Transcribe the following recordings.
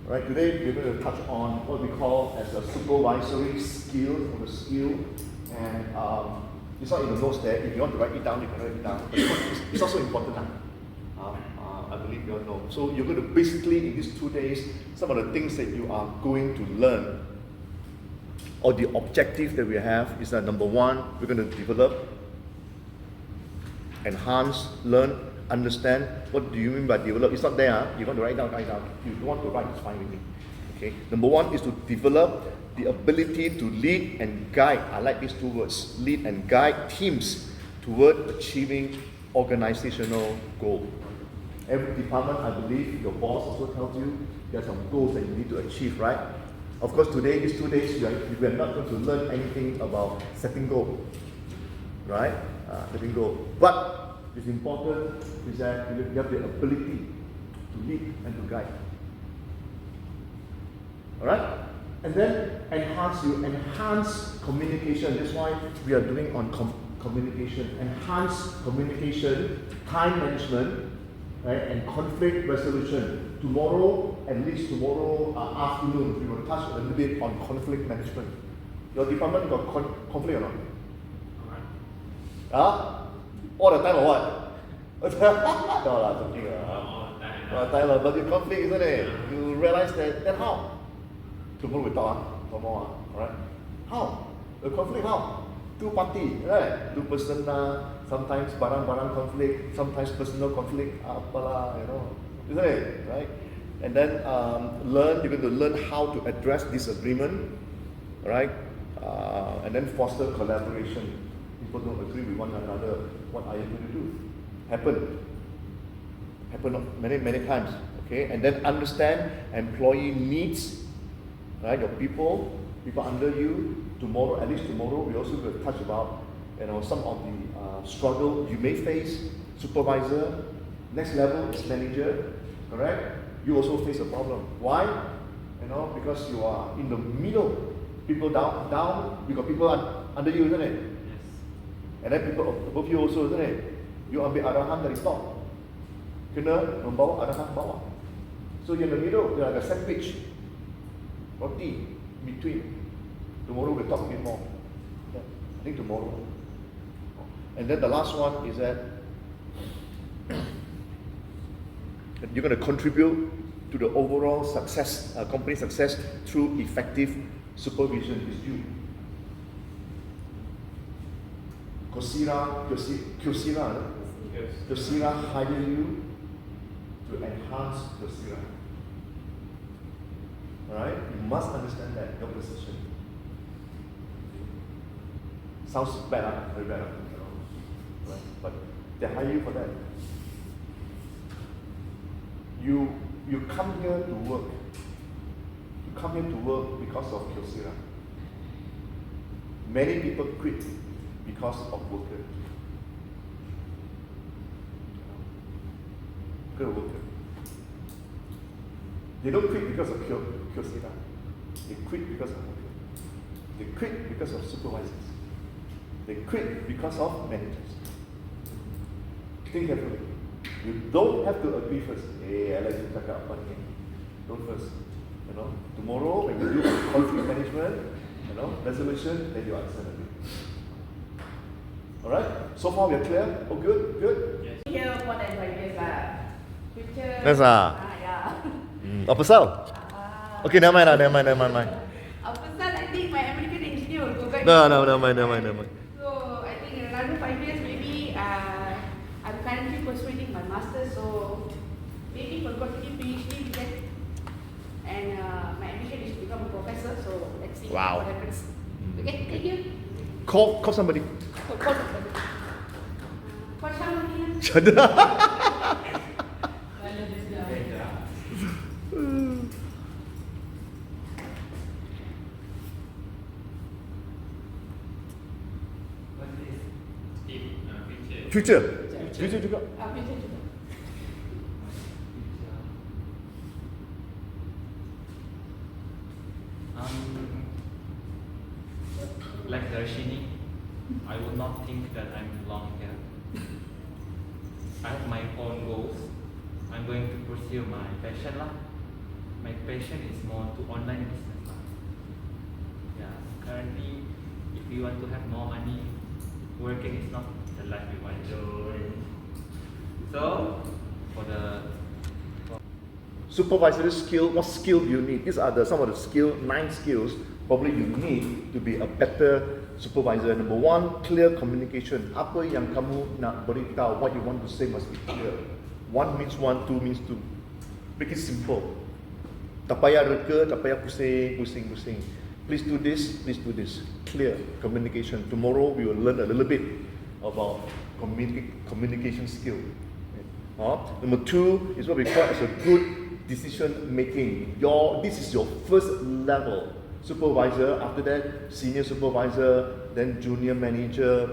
Right, today we're going to touch on what we call as a supervisory skill or the skill, and it's not in the notes there. If you want to write it down, you can write it down. But it's also important. I believe you all know. So you're going to basically in these 2 days, some of the things that you are going to learn, or the objective that we have is that number one, we're going to develop, enhance, learn, understand. What do you mean by develop? It's not there. You want to write down, write down. If you don't want to write, it's fine with me. Okay. Number one is to develop the ability to lead and guide. I like these two words: lead and guide teams toward achieving organizational goal. Every department, I believe, your boss also tells you there are some goals that you need to achieve, right? Of course, today, these 2 days, we are not going to learn anything about setting goal, right? Setting goal. But it's important is that you have the ability to lead and to guide. Alright? And then enhance communication. That's why we are doing on communication. Enhance communication, time management, right, and conflict resolution. Tomorrow, at least tomorrow afternoon, we will touch a little bit on conflict management. Your department got conflict or not? All the time or what? No, joking. All the time, but the conflict, isn't it? You realize that, then how? Tomorrow we talk, tomorrow, alright? How? The conflict, how? Two party, right? Two person, sometimes barang-barang conflict, sometimes personal conflict, apalah, isn't it? Right? And then you're going to learn how to address disagreement, right? And then foster collaboration. People don't agree with one another. What are you going to do? Happen many times. Okay, and then understand employee needs. Right, your people under you. Tomorrow, at least tomorrow, we also will touch about some of the struggle you may face. Supervisor, next level is manager. Correct? You also face a problem. Why? Because you are in the middle. People down. You got people under you, isn't it? And then people above you also, isn't it? You ambil arahan dari top, kena membawa arahan bawah. So you're in the middle, you're like a sandwich, roti between. Tomorrow we'll talk a bit more. I think tomorrow. And then the last one is that you're going to contribute to the overall success, company success through effective supervision. Is you. Kyocera hire you to enhance Kyocera. Alright? You must understand that, your position. Sounds bad, very bad. Right? But they hire you for that. You come here to work. You come here to work because of Kyocera. Many people quit because of worker. Worker. They don't quit because of Kyocera. They quit because of worker. They quit because of supervisors. They quit because of managers. Think carefully. You don't have to agree first. Hey, I like to cakap apa ni. Don't first. Tomorrow when you do conflict management, resolution, then you understand it. Alright? So far we are clear? Oh, good? Good? Yes. Here, more than 5 years. Future. Yes, Yeah. Apa pasal? Okay, never mind. Apa pasal, I think my American engineer will go back. No, never mind. So, I think in another 5 years, maybe I'm currently pursuing my master's, so maybe for continue PhD we get. And my ambition is to become a professor, so let's see what happens. Okay, thank you. Call somebody. Call somebody. Call somebody. Future juga. Future juga. Like Darshini, I would not think that I'm belong here. I have my own goals. I'm going to pursue my passion lah. my passion is more to online business lah. Yeah, currently, if you want to have more money, working is not the life you enjoy. So, for the Supervisory skill, what skill do you need? These are some of the 9 skills probably you need to be a better supervisor. Number 1, clear communication. Apa yang kamu nak beritahu, what you want to say must be clear. 1 means 1, 2 means 2. Make it simple. Tak payah reka, tak payah pusing. Please do this, please do this. Clear communication. Tomorrow we will learn a little bit about communication skill. Number 2 is what we call as a good decision making. This is your first level supervisor. After that, senior supervisor, then junior manager,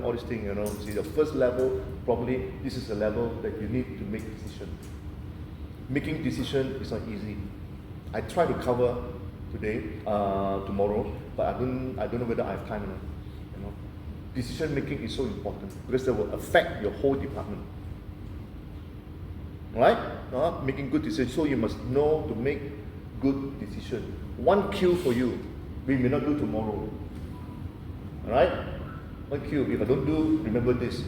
all these things. See, the first level, probably this is the level that you need to make decision. Making decision is not easy. I try to cover today, tomorrow, but I don't know whether I have time enough. Decision making is so important because it will affect your whole department. Right? Making good decisions. So you must know to make good decisions. 1 cue for you, we may not do tomorrow. Alright? 1 cue. If I don't do, remember this.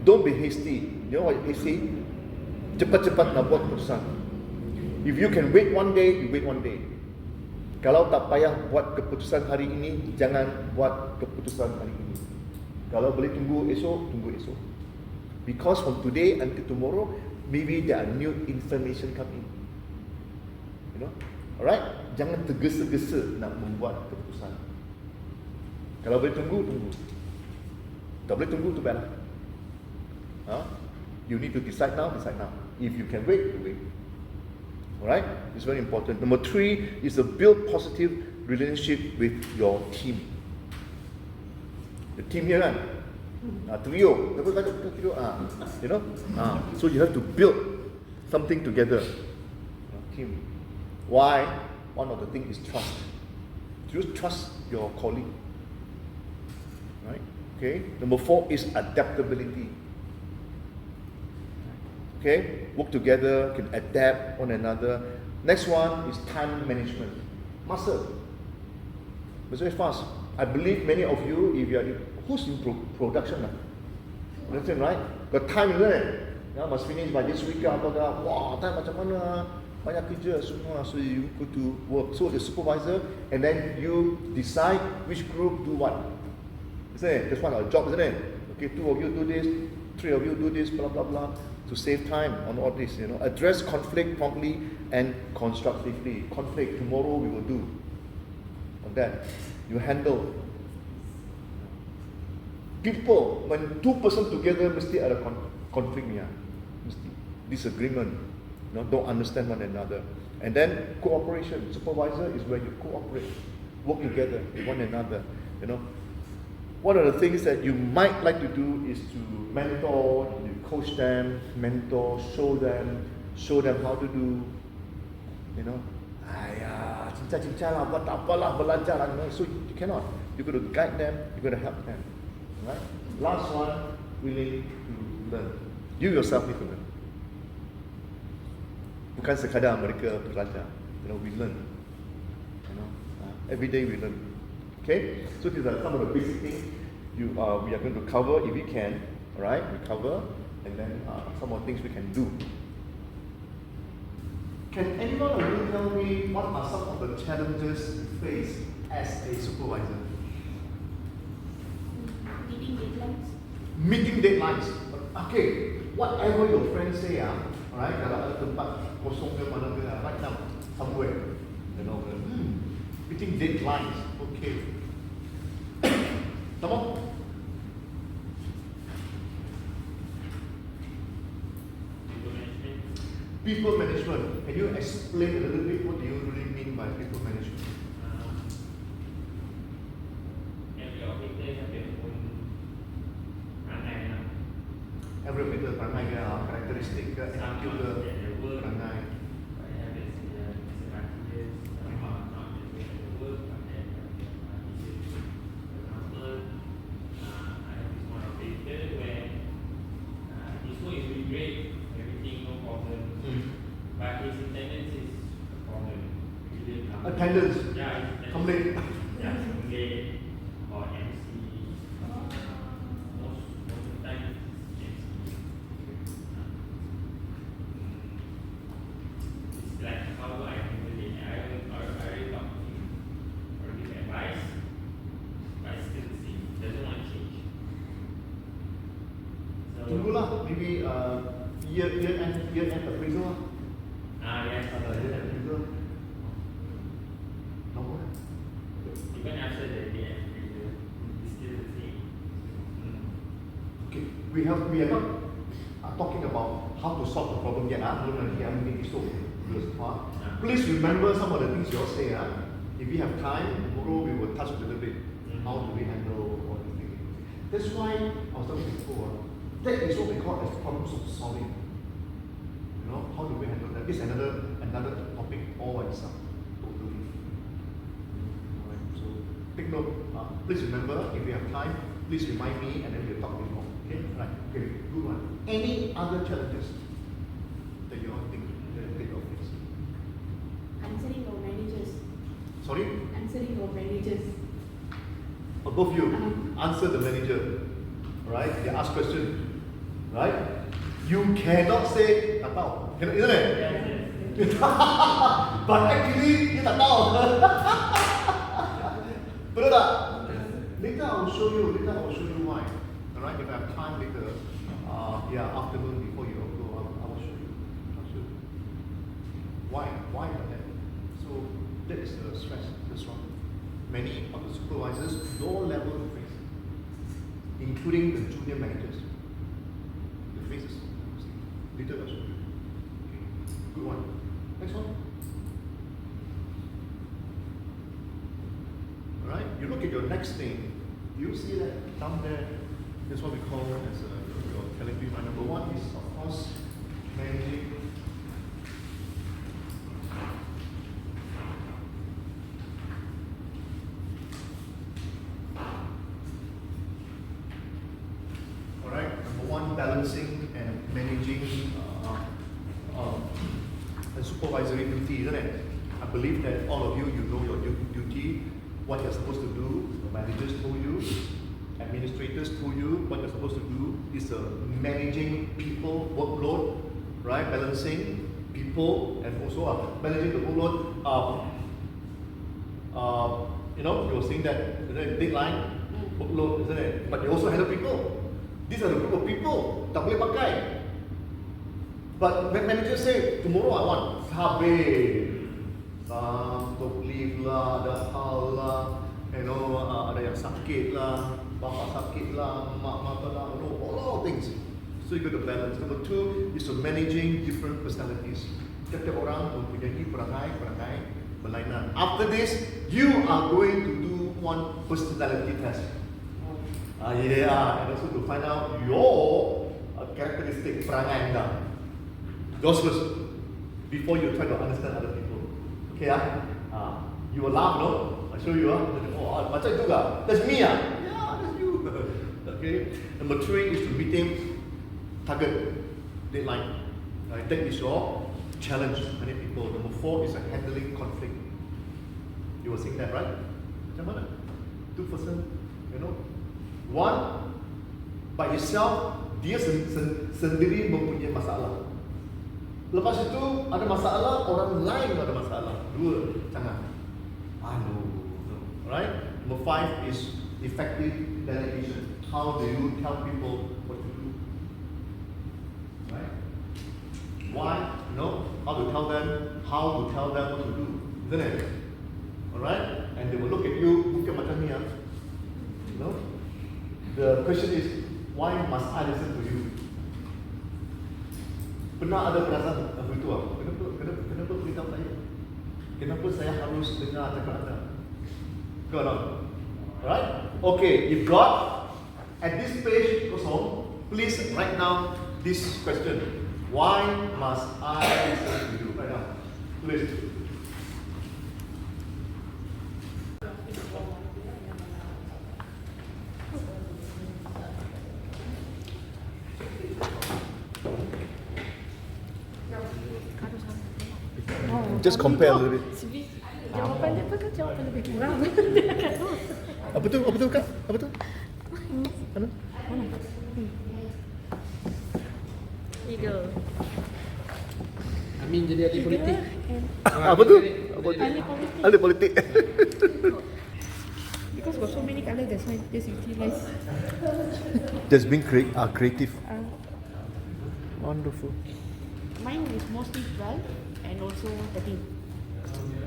Don't be hasty. You know what hasty? Cepat-cepat nak buat keputusan. If you can wait 1 day, you wait 1 day. Kalau tak payah buat keputusan hari ini, jangan buat keputusan hari ini. Kalau boleh tunggu esok, tunggu esok. Because from today until tomorrow, maybe there are new information coming. Alright? Jangan tergesa-gesa nak membuat keputusan. Kalau boleh tunggu, tunggu. Tak boleh tunggu, tu bad. You need to decide now, decide now. If you can wait, you wait. Alright? It's very important. Number 3 is to build positive relationship with your team. The team here kan? Trio. So you have to build something together. Team. Why? One of the things is trust. You trust your colleague. Right? Okay. Number 4 is adaptability. Okay, work together, can adapt one another. Next one is time management. Master. It's very fast. I believe many of you, if you are who's in production, understand, right? Got time, isn't it? Must finish by this week. Wow, time macam mana? Banyak kerja semua, so you go to work. So the supervisor, and then you decide which group do what. Isn't it? That's one of our job, isn't it? Okay, 2 of you do this, 3 of you do this, blah blah blah. To save time on all this, address conflict promptly and constructively. Conflict tomorrow we will do on that. You handle people when 2 person together mesti ada conflict niya, mesti disagreement, don't understand one another. And then cooperation. Supervisor is where you cooperate, work together with one another. One of the things that you might like to do is to mentor, you coach them, mentor, show them how to do, cincang-cincang lah, buat apalah, belajar lah. So you cannot. You're going to guide them, you're going to help them. Right? Last one, willing to learn. You yourself need to learn. Bukan sekadar mereka belajar. We learn. Every day we learn. Okay, so these are some of the basic things we are going to cover if we can. Alright, we cover, and then some of the things we can do. Can anyone of you tell me what are some of the challenges you face as a supervisor? Meeting deadlines. Okay, whatever your friends say, alright, kalau ada tempat kosong ke mana ke, right now, somewhere, meeting deadlines. Okay. Come on. People management. Can you explain a little bit what do you really mean by people management? Every people perangai karakteristik ke attitude ke perangai. Attendance. Yeah, Come late. Yeah, come late or MC. Most of the time it's MC. It's like how do I handle it? I already talk to him or give advice, but it's still the same. Doesn't want to change. So Tunggulah, maybe year-end appraisal lah. yes. Year-end appraisal. No more. Even after the day appraisal, it's still the same. Okay, we are not talking about how to solve the problem yet. Please remember some of the things you all say. If we have time, tomorrow we will touch a little bit. How do we handle all these things? That's why I was talking before. That is what we call as problem solving. You know, how do we handle that? It's another topic all by itself. Totally. Alright, so take note. Please remember, if you have time, please remind me and then we'll talk a bit more. Okay? Right. Okay, good one. Any other challenges that you all think that take your face? Answering our managers. Sorry? Answering our managers. Both you answer the manager. Right? They ask question. Right? You cannot say tak tahu. Cannot, isn't it? Yes. But actually, dia tak tahu. Betul tak? Later I will show you why. Alright, if I have time later, afternoon before you go, I will show you. Why like that? So that is the stress, the struggle. Many of the supervisors, low level to face, including the junior managers. The faces. Later I will show you. Okay. Good one. Next one. Alright, you look at your next thing, you see that down there, that's what we call as your category. Number one is, of course, managing. Alright, number one, balancing and managing the supervisory duty, isn't it? I believe that all of you know your duty, what you're supposed to do. The managers told you, administrators told you what you're supposed to do. Is managing people workload, right? Balancing people and also managing the workload. You were saying that deadline, workload, isn't it? But you also handle people. These are the group of people. Tak boleh pakai. But when managers say, tomorrow I want habis. Untuk leave lah, ada hal lah, ada yang sakit lah, bapa sakit lah, mak mata lah, all things. So you got to balance. Number two is managing different personalities. Setiap orang mempunyai perangai berlainan. After this, you are going to do one personality test. And also to find out your characteristic perangai anda. Yours first, before you try to understand other people. Okay, you will laugh, no? I show you, macam itu juga. That's me, Yeah, that's you. Okay. Number three is to meeting target deadline. Right? That is your challenge. Many people. Number four is handling conflict. You were saying that, right? Macam mana? Two person, one by itself, dia sendiri mempunyai masalah. Lepas itu ada masalah, orang lain ada masalah. Dua, jangan. Right? Number five is effective delegation. How do you tell people what to do? Right? Why? How to tell them what to do. Isn't it? Alright? And they will look at you, mungkin macam ni. The question is, why must I listen to you? Pernah ada perasaan begitu Kenapa beritahu saya? Kenapa saya harus dengar cakap anda? Got on? Alright? Okay, if got, at this page kosong, please write down this question. Why must I listen to you? Right now. Please. Just compare a little bit. Jawapan dia kan jawapan lebih kurang. Apa tu Kak? Apa tu? Mana? Eagle. Amin jadi ahli politik. Apa tu? Ahli politik. Ahli politik. Because got so many colours, that's why just utilize. Just being creative. Wonderful. Mine is mostly 12 and also 13.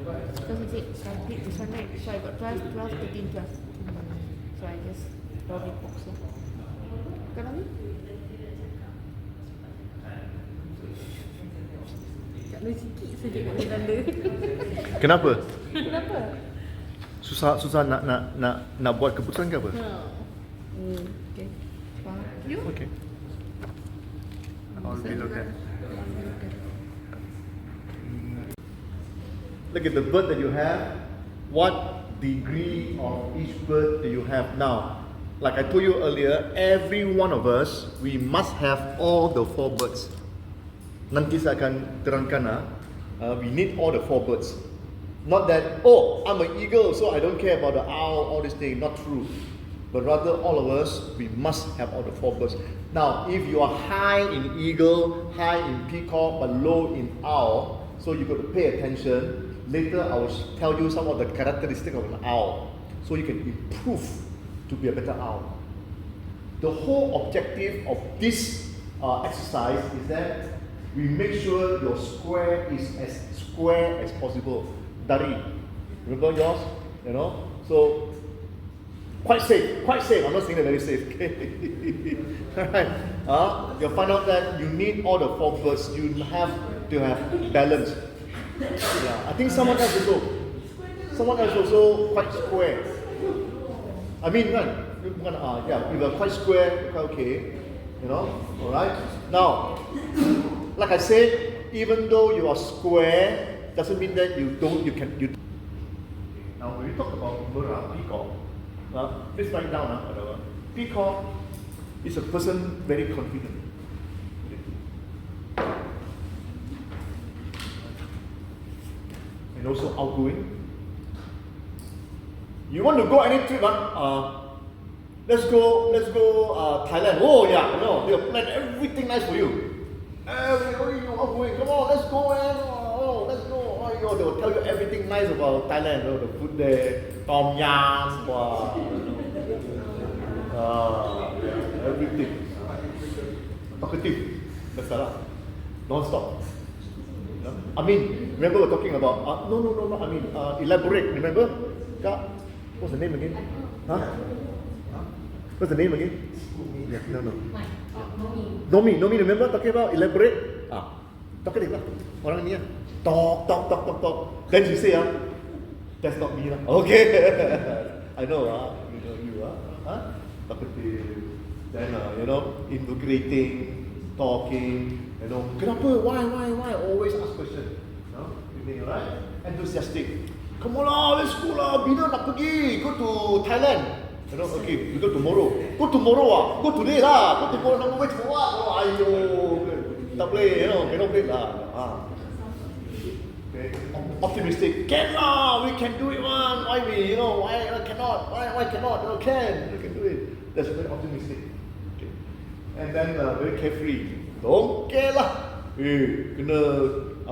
Because he said calculate this one, right? So I got 12, 12, 13, 12. So I just draw the box lah. Kalau ni? Tak ada sikit saja kat dalam dia. Kenapa? Kenapa? Susah nak buat keputusan ke apa? Okay. Faham? You? Okay. I'll be look at. Look at the bird that you have. What degree of each bird do you have now? Like I told you earlier, every one of us, we must have all the 4 birds. Nanti saya akan terangkan we need all the 4 birds. Not that, oh, I'm an eagle, so I don't care about the owl, all this thing. Not true. But rather, all of us, we must have all the 4 birds. Now, if you are high in eagle, high in peacock, but low in owl, so you got to pay attention. Later, I will tell you some of the characteristics of an owl, so you can improve to be a better owl. The whole objective of this exercise is that we make sure your square is as square as possible. Dari, remember yours? You know, so quite safe. I'm not saying that very safe. Okay, alright. You'll find out that you need all the 4 birds. You have to have balance. Yeah, I think someone else also quite square. I mean, right? Yeah, if you're quite square, quite okay. You know, alright. Now, like I said, even though you are square, doesn't mean that you can. Now, when we talk about peacock, please write down. Peacock is a person very confident. And also outgoing. You want to go any trip, let's go Thailand. Oh yeah, they'll plan everything nice for you. You're outgoing. Come on, let's go, man. Let's go. They will tell you everything nice about Thailand. The food there, tom yam, everything. Talkative, that's all. Non-stop. I mean, remember we're talking about, no. I mean, elaborate. Remember? What's the name again? What's the name again? Yeah, no. Nomi, remember talking about elaborate? Talkative lah. Orang ni talk. Then she say, that's not me lah. Okay. I know, you know you talkative. Then invigorating, talking. Kenapa? Why? Always ask questions. You think, right? Enthusiastic. Come on lah, let's go lah. Bina nak pergi. Go to Thailand. Okay, we go tomorrow. Go tomorrow Go today lah. Go tomorrow. Nak wait for what? Ayo. Tak boleh, cannot wait lah. Okay. Optimistic. Can lah, we can do it one. Why cannot? Why cannot? We can do it. That's very optimistic. Okay. And then very carefree. Don't care lah. Kena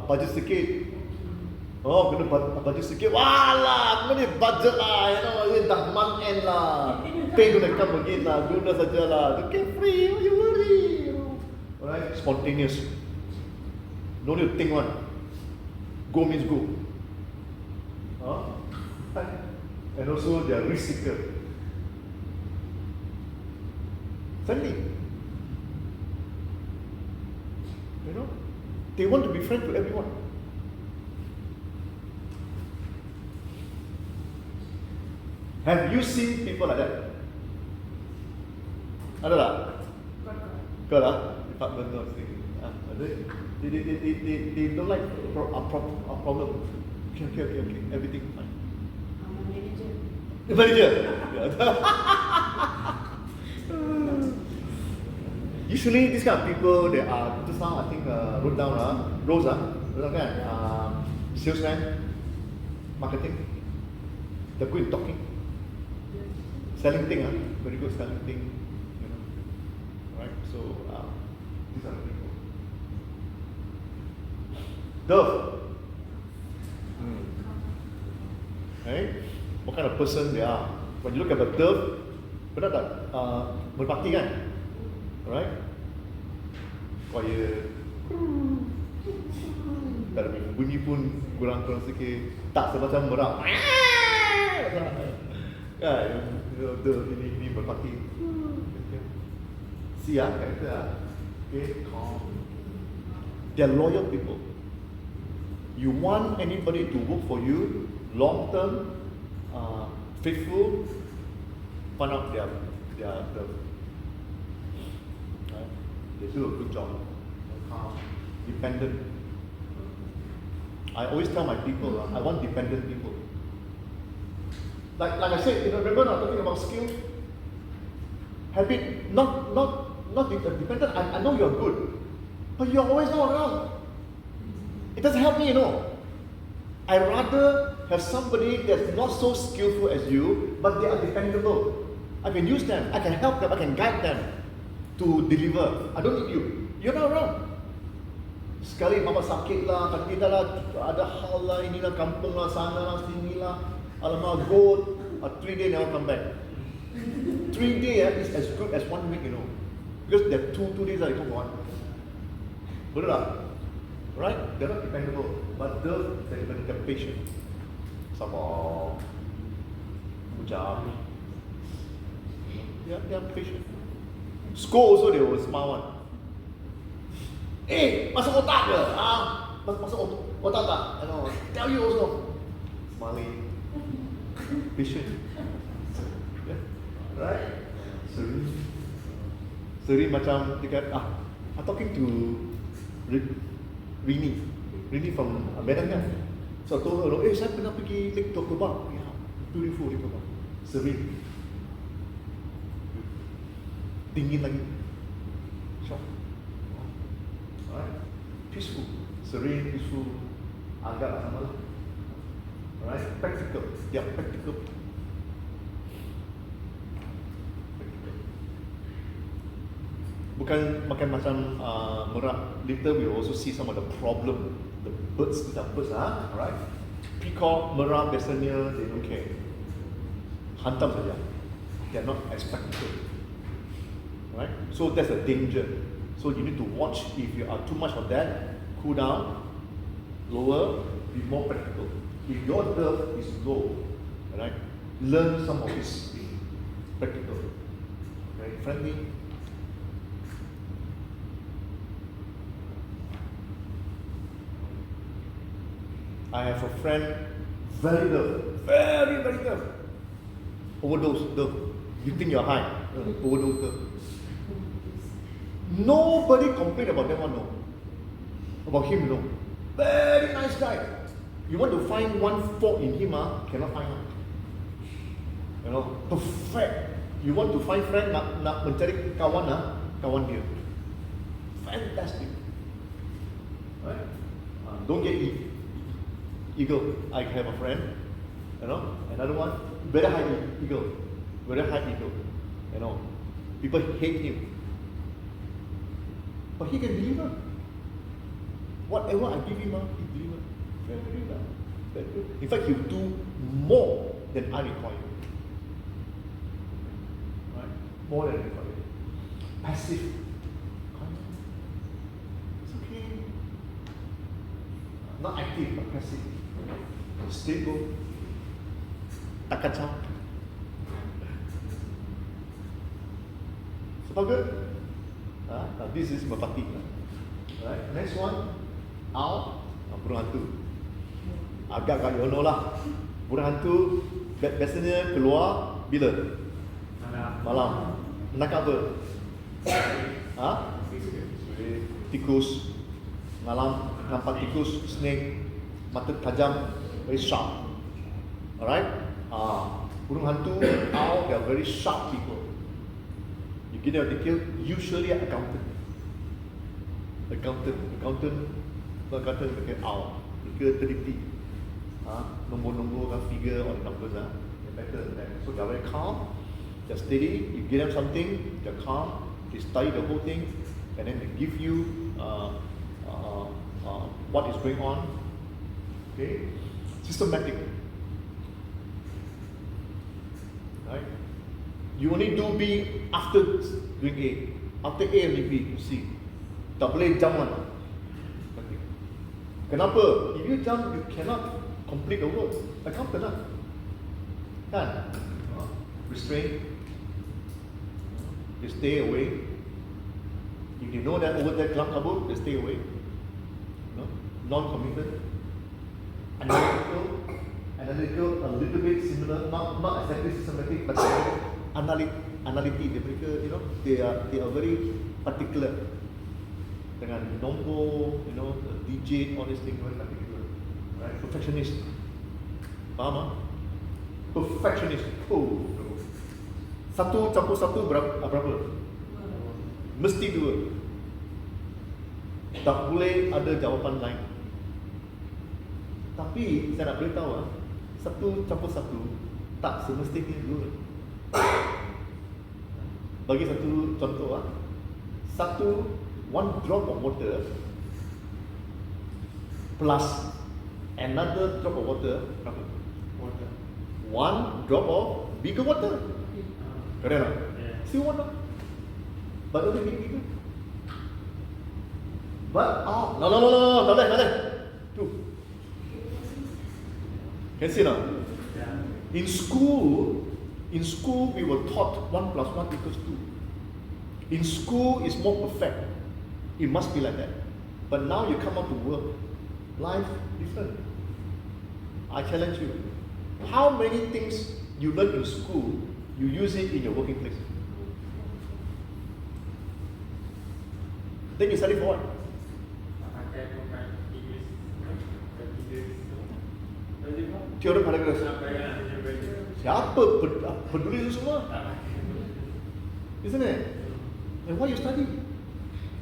budget sikit. Kena budget sikit. Walah, kena budget lah. Dah month end lah. Pay gonna come again lah. Guna saja lah. Carefree, why you worry? Alright, spontaneous. No need to think one. Go means go. And also they are risk seeker. Friendly. They want to be friends to everyone. Have you seen people like that? Ada tak? Got lah. Department of thing. They don't like a problem. Okay. Everything fine. Manager. Usually these kind of people, they are just now I think wrote down Rose kan, salesman. marketing. They're good in talking. Selling thing, very good selling thing. You know, right? So these are the people. Dove. Right? What kind of person they are? When you look at the dove, benar tak? Berbakti kan? Right? Quiet. Kalau bunyi pun kurang-kurang sikit. Tak semacam merak. Kan? Ini berbakti. See character. Okay, calm. They're loyal people. You want anybody to work for you, long term, faithful, find out their right? They do a good job. Calm, dependent. I always tell my people, I want dependent people. Like I said, you know, remember I'm talking about skills? Habit, not dependent. I know you're good, but you're always not around. It doesn't help me, you know. I rather have somebody that's not so skillful as you, but they are dependable. I can use them, I can help them, I can guide them to deliver. I don't need you. You're not around. Sekali mama sakit lah, kat kita lah, ada hal lah, ini lah, kampung lah, sana lah, sini lah. Alamak, go, 3 days never come back. 3 days is as good as 1 week, you know. Because there are 2 days that you come on. Betul tak? Right? They're not dependable, but they're patient. Sabar, ujab. They're patient. Scold also they will smile one. Masuk otak ke? Masuk otak tak? You know, tell you also. Smiling. Patient. Yeah. Right? Seri macam dekat, I'm talking to Rini from Medan kan. So I told her, saya pernah pergi Lake Tokoba. Yeah, beautiful Lake Tokoba. Serene. Dingin lagi. Shock. Alright? Peaceful. Serene, peaceful. Agak sama lah. Alright? Practical. They are practical. Bukan makan macam merak. Later we will also see some of the problem. The birds, these are birds, right? Peacock, merak biasanya they don't care. Hantam saja. They are not as practical. Right? So that's a danger. So you need to watch if you are too much of that, cool down, lower, be more practical. If your nerve is low, right? Learn some of this practical. Okay? Friendly. I have a friend, very nerve. Overdose, nerve. You think you're high, overdose nerve. Nobody complain about that one, no. About him, no. Very nice guy. You want to find one fault in him, cannot find one. You know, perfect. You want to find friend, nak mencari kawan, kawan dia. Fantastic. Right? Don't get ego. I have a friend, you know, another one, very high ego, you know. People hate him, but he can deliver. Whatever I give him, he delivers very well. Very good. In fact, he'll do more than I require. Right? More than I require. Passive. It's okay. Not active, but passive. Stable. Tak kacau. So good. Now this is Mapati. Right. Next one, Owl. Burung hantu. Agak-agak you know lah. Burung hantu biasanya keluar bila? Malam. Menangkap apa? Tikus. Malam nampak tikus, snake, mata tajam, very sharp. Alright? Burung hantu, owl, they are very sharp people. You get them, they kill, usually an accountant. Accountant pakai owl. Dia teliti. Nombor-nombor figure or the numbers, they're better than that. So they're very calm, they're steady. You give them something, they're calm, they study the whole thing, and then they give you what is going on. Okay, systematic. Right? You only do B after doing A. After A only B, C. Tak boleh jump one. Kenapa? If you jump, you cannot complete the work. Accountant lah. Kan? Restrain. They stay away. If you know that over there kelam kabut, they stay away. No? Non-committed. Analytical, a little bit similar, not exactly systematic, but analytic. They are very particular. Dengan nombor, the digit, all these things, very particular. Right? Perfectionist. Faham? Perfectionist. Oh. Satu campur satu berapa? Mesti 2. Tak boleh ada jawapan lain. Tapi saya nak beritahu, satu campur satu tak semestinya 2. Bagi satu contoh, one drop of water plus another drop of water, berapa? One drop of bigger water. Correct tak? Still water. But only bigger. But no, tak boleh. 2. Can see now? In school we were taught 1 plus 1 equals 2. In school it's more perfect. It must be like that. But now you come out to work, life different. I challenge you. How many things you learn in school, you use it in your working place? Then you study for what? Theorem paragraph. Siapa peduli itu semua? Isn't it? And why you study?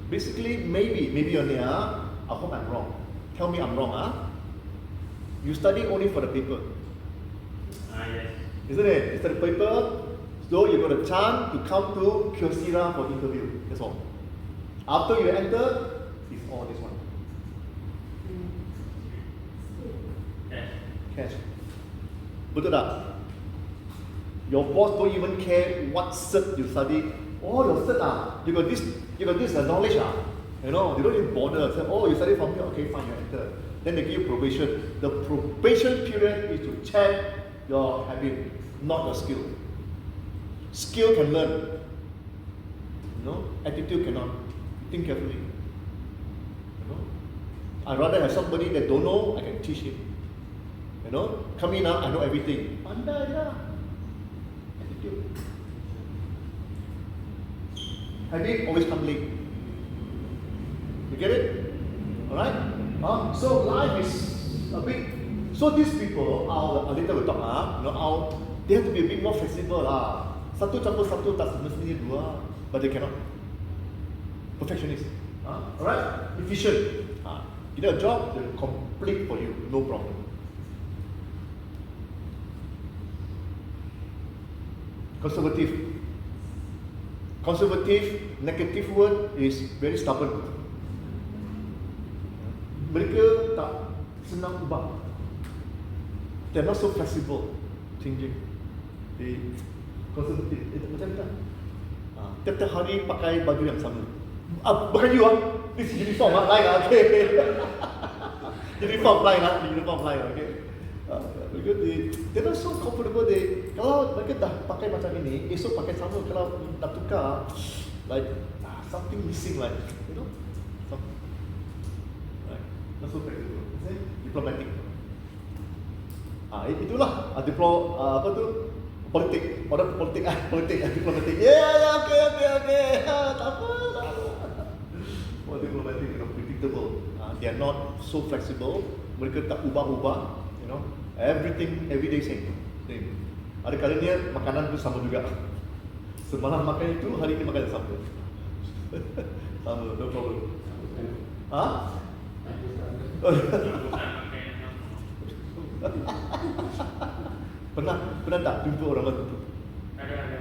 Basically, maybe you're there. I hope I'm wrong. Tell me I'm wrong, You study only for the paper. Yes. Isn't it? You study paper, so you got a chance to come to Kyocera for interview. That's all. After you enter, it's all this one. Cash. Betul tak? Your boss don't even care what cert you study. Oh, your cert you got this knowledge they don't even bother. Say, oh, you study from here, okay, fine, you enter. Then they give you probation. The probation period is to check your habit, not your skill. Skill can learn. Attitude cannot. Think carefully. I'd rather have somebody that don't know, I can teach him. Come in now, I know everything. Pandai lah. Attitude. Habit always come late. You get it? Alright? So life is a bit. So these people, later we'll talk, they have to be a bit more flexible lah. Satu campur satu tak semestinya 2, but they cannot. Perfectionist. Alright? Efficient. You do a job, they'll complete for you, no problem. Conservative, negative word is very stubborn. Mereka tak senang ubah. They're not so flexible, changing. They conservative. Macam mana? Tiap-tiap hari pakai baju yang sama. Bukan you this uniform lain okay. Uniform lain okay. Because they're not so comfortable. Kalau mereka dah pakai macam ini, esok pakai sama. Kalau nak tukar, like something missing, like something, right? Not so flexible. Diplomatic. Itulah politik. Orang politik diplomatic. Yeah, okay. Tak apa. More diplomatic, predictable. They are not so flexible. Mereka tak ubah-ubah. Everything, everyday same. Ada kalanya makanan itu sama juga. Semalam makan itu, hari ini makan sama. Sama, no problem. Pernah tak jumpa orang macam tu?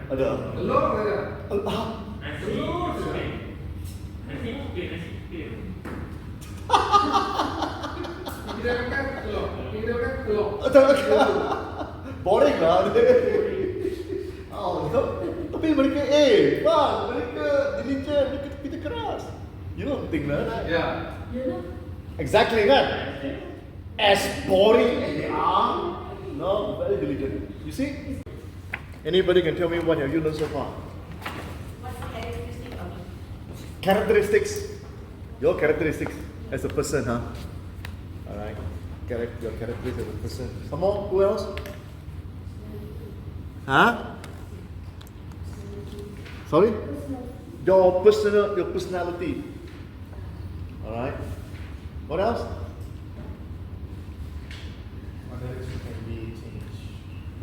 Ada. Telur ada. Nasi chicken. Nasi chicken. Kita makan telur. Kita makan telur. Boring lah dia. Tapi mereka, bang, mereka diligent, mereka kita keras. You don't think that? Ya. Exactly kan? As boring as they are, no, very diligent. You see? Anybody can tell me what have you learned so far? What's the characteristic of it? Characteristics. Your characteristics as a person, huh? Alright. Your characteristics as a person. Some more? Who else? Huh? Sorry? Your personality. Alright. What else?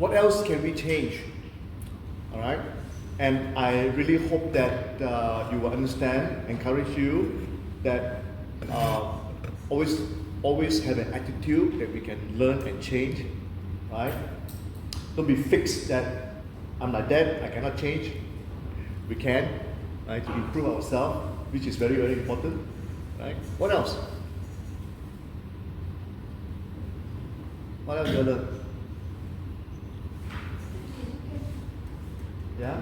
What else can we change? Alright? And I really hope that you will understand, encourage you that always have an attitude that we can learn and change. Right? Don't be fixed that I'm like that, I cannot change. We can, right, to improve ourselves, which is very, very important. Right? What else? What else you learn? Yeah?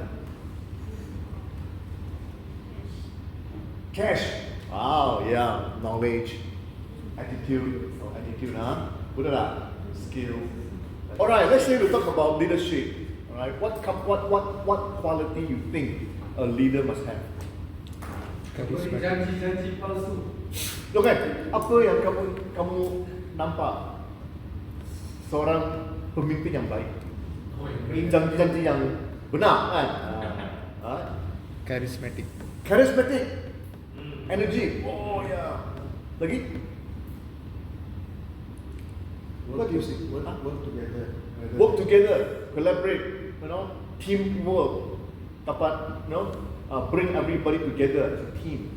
Cash. Wow, yeah. Knowledge. Attitude, huh? Betul tak? Skill. Alright, let's say we talk about leadership. Alright, what quality you think a leader must have? Janji-janji palsu. Look kan, apa yang kamu nampak seorang pemimpin yang baik? Janji-janji yang benar kan? Charismatic. Charismatic. Energy. Oh yeah. Lagi? What do you see? Work together. Work together, collaborate, teamwork. Dapat, bring everybody together as a team.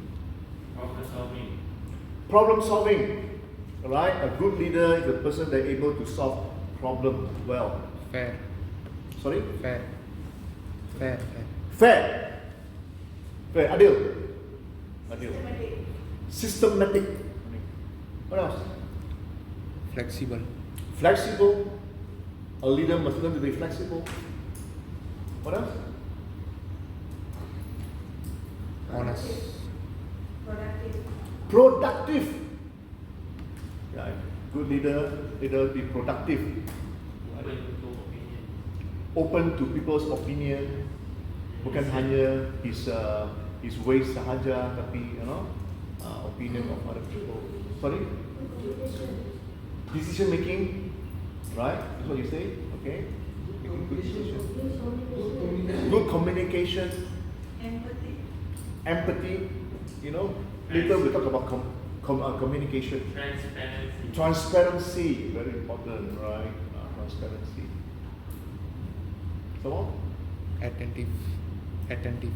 Problem solving. Alright, a good leader is a person that is able to solve problems well. Fair. Sorry? Fair. Adil. Systematic. Systematic. What else? Flexible. Flexible. A leader must learn to be flexible. What else? Honest. Productive. Yeah, good leader be productive. Open to people's opinion. Bukan hanya his ways sahaja, tapi opinion of other people. Sorry? Decision making, right? That's what you say. Okay. Making good decision. Good communication. Empathy. Later we talk about communication. Transparency, very important, right? Transparency. So on? Attentive. Attentive.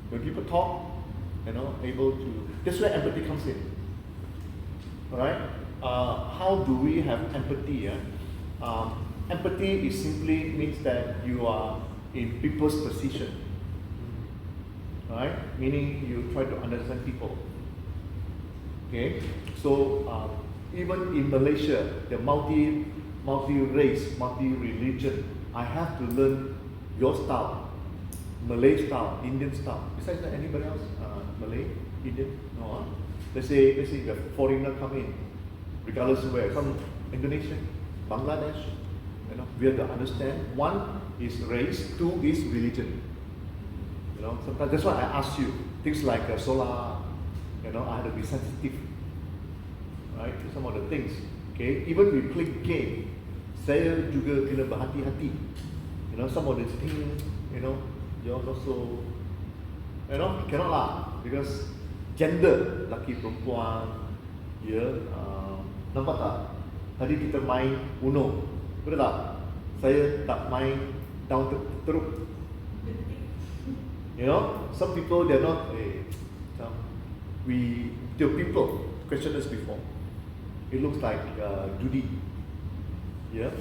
When people talk, able to. That's where empathy comes in. Alright? How do we have empathy? Empathy is simply means that you are in people's position. Right? Meaning you try to understand people. Okay? So even in Malaysia, the multi-race, multi-religion, I have to learn your style, Malay style, Indian style. Besides that, anybody else? Malay, Indian? No. Let's say if a foreigner come in, regardless of where, some Indonesian, Bangladesh, we have to understand. One is race, two is religion. Sometimes that's why I ask you things like solar. I have to be sensitive, right, to some of the things. Okay, even we play game, saya juga kena berhati-hati. Some of the things, you're also, cannot lah, because gender, laki perempuan, nampak tak? Tadi kita main Uno, betul tak? Saya tak main down teruk. Some people they're not. The people questioned us before. It looks like judi. Yeah.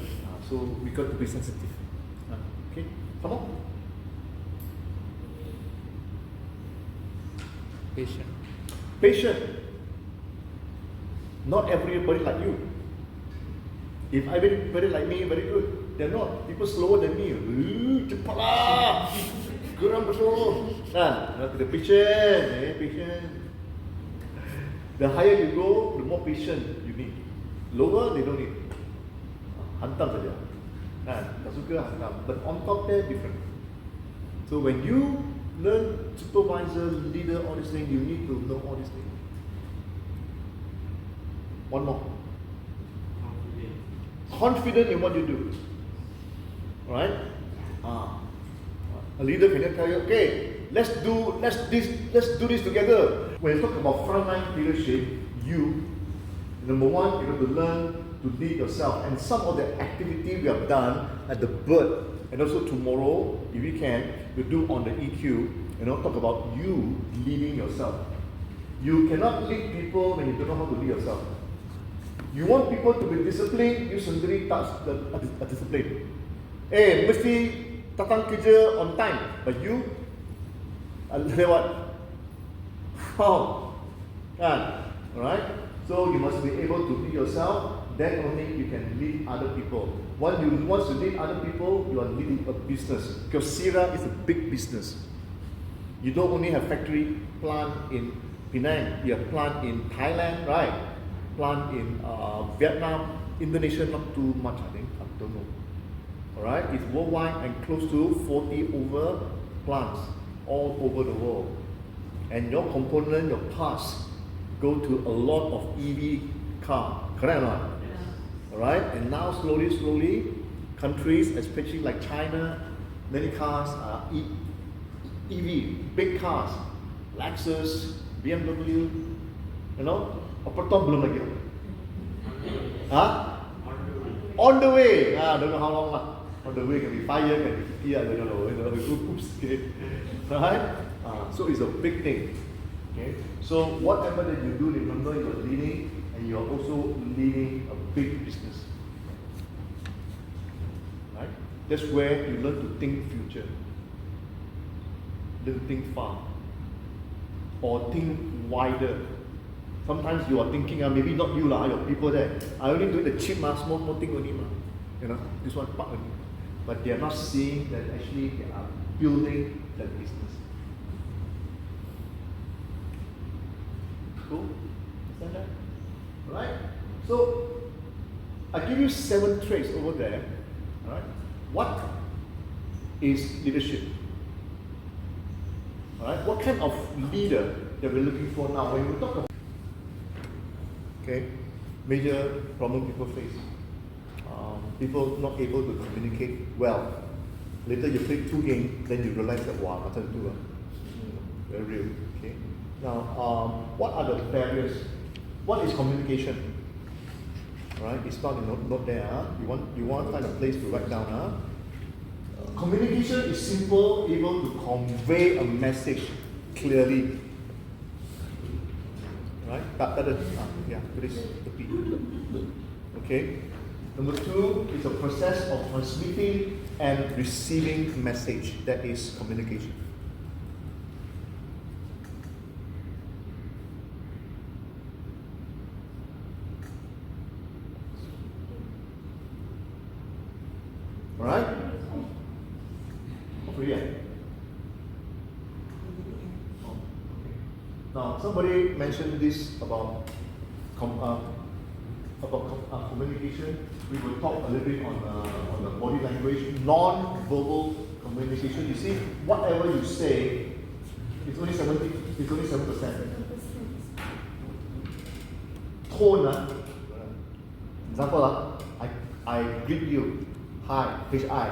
So we got to be sensitive. Okay. Come on. Patient. Patient. Not everybody like you. If everybody like me, very good. They're not. People slower than me. Cepat lah. Kurang betul. Nah, the patient, patient. The higher you go, the more patient you need. Lower, they don't need. Hantam saja. Nah, tak suka hantam. But on top there, different. So when you learn supervisor, leader, all these things, you need to know all these things. One more. Confident in what you do. Alright? A leader can tell you, okay, let's do this together. When you talk about frontline leadership, you, number one, you have to learn to lead yourself. And some of the activity we have done at the bird, and also tomorrow, if we can, we'll do on the EQ, talk about you leading yourself. You cannot lead people when you don't know how to lead yourself. You want people to be disciplined, you sendiri tak discipline. Mesti datang kerja on time, but you lewat. How? Alright? So you must be able to lead yourself, then only you can lead other people. Once you lead other people, you are leading a business. Because Sierra is a big business. You don't only have factory plant in Penang, you have plant in Thailand, right? Plant in Vietnam, Indonesia not too much, I think, I don't know. Alright, it's worldwide and close to 40 over plants all over the world. And your component, your parts, go to a lot of EV car, correct or not? Yeah. Alright, and now slowly, countries, especially like China, many cars are EV, big cars, Lexus, BMW, apa tahun belum lagi? On the way. Don't know how long lah. On the way can be 5 years, can be 50 years, I don't know. Oops, okay. Right? So it's a big thing. Okay. So whatever that you do, remember you are leading, and you are also leading a big business. Right? That's where you learn to think future. Learn to think far, or think wider. Sometimes you are thinking, maybe not you lah, your people there. I only do the cheap small thing only this one part only. But they are not seeing that actually they are building that business. Cool? Understand that? Alright? So I give you 7 traits over there. Alright? What is leadership? Alright? What kind of leader that we're looking for now? When we talk about major problem people face. People not able to communicate well. Later you play 2 games, then you realize that wow, I do very real. Okay. Now, what are the barriers? What is communication? Right? It's not not there. You want to find a place to write down. Communication is simple, able to convey a message clearly. Right? Please repeat. Okay. Number 2 is a process of transmitting and receiving message. That is communication. Alright? Now, somebody mentioned this about communication. We will talk a little bit on the body language, non-verbal communication. You see, whatever you say, it's only 7%. Tone, example, I greet you, hi, H-I.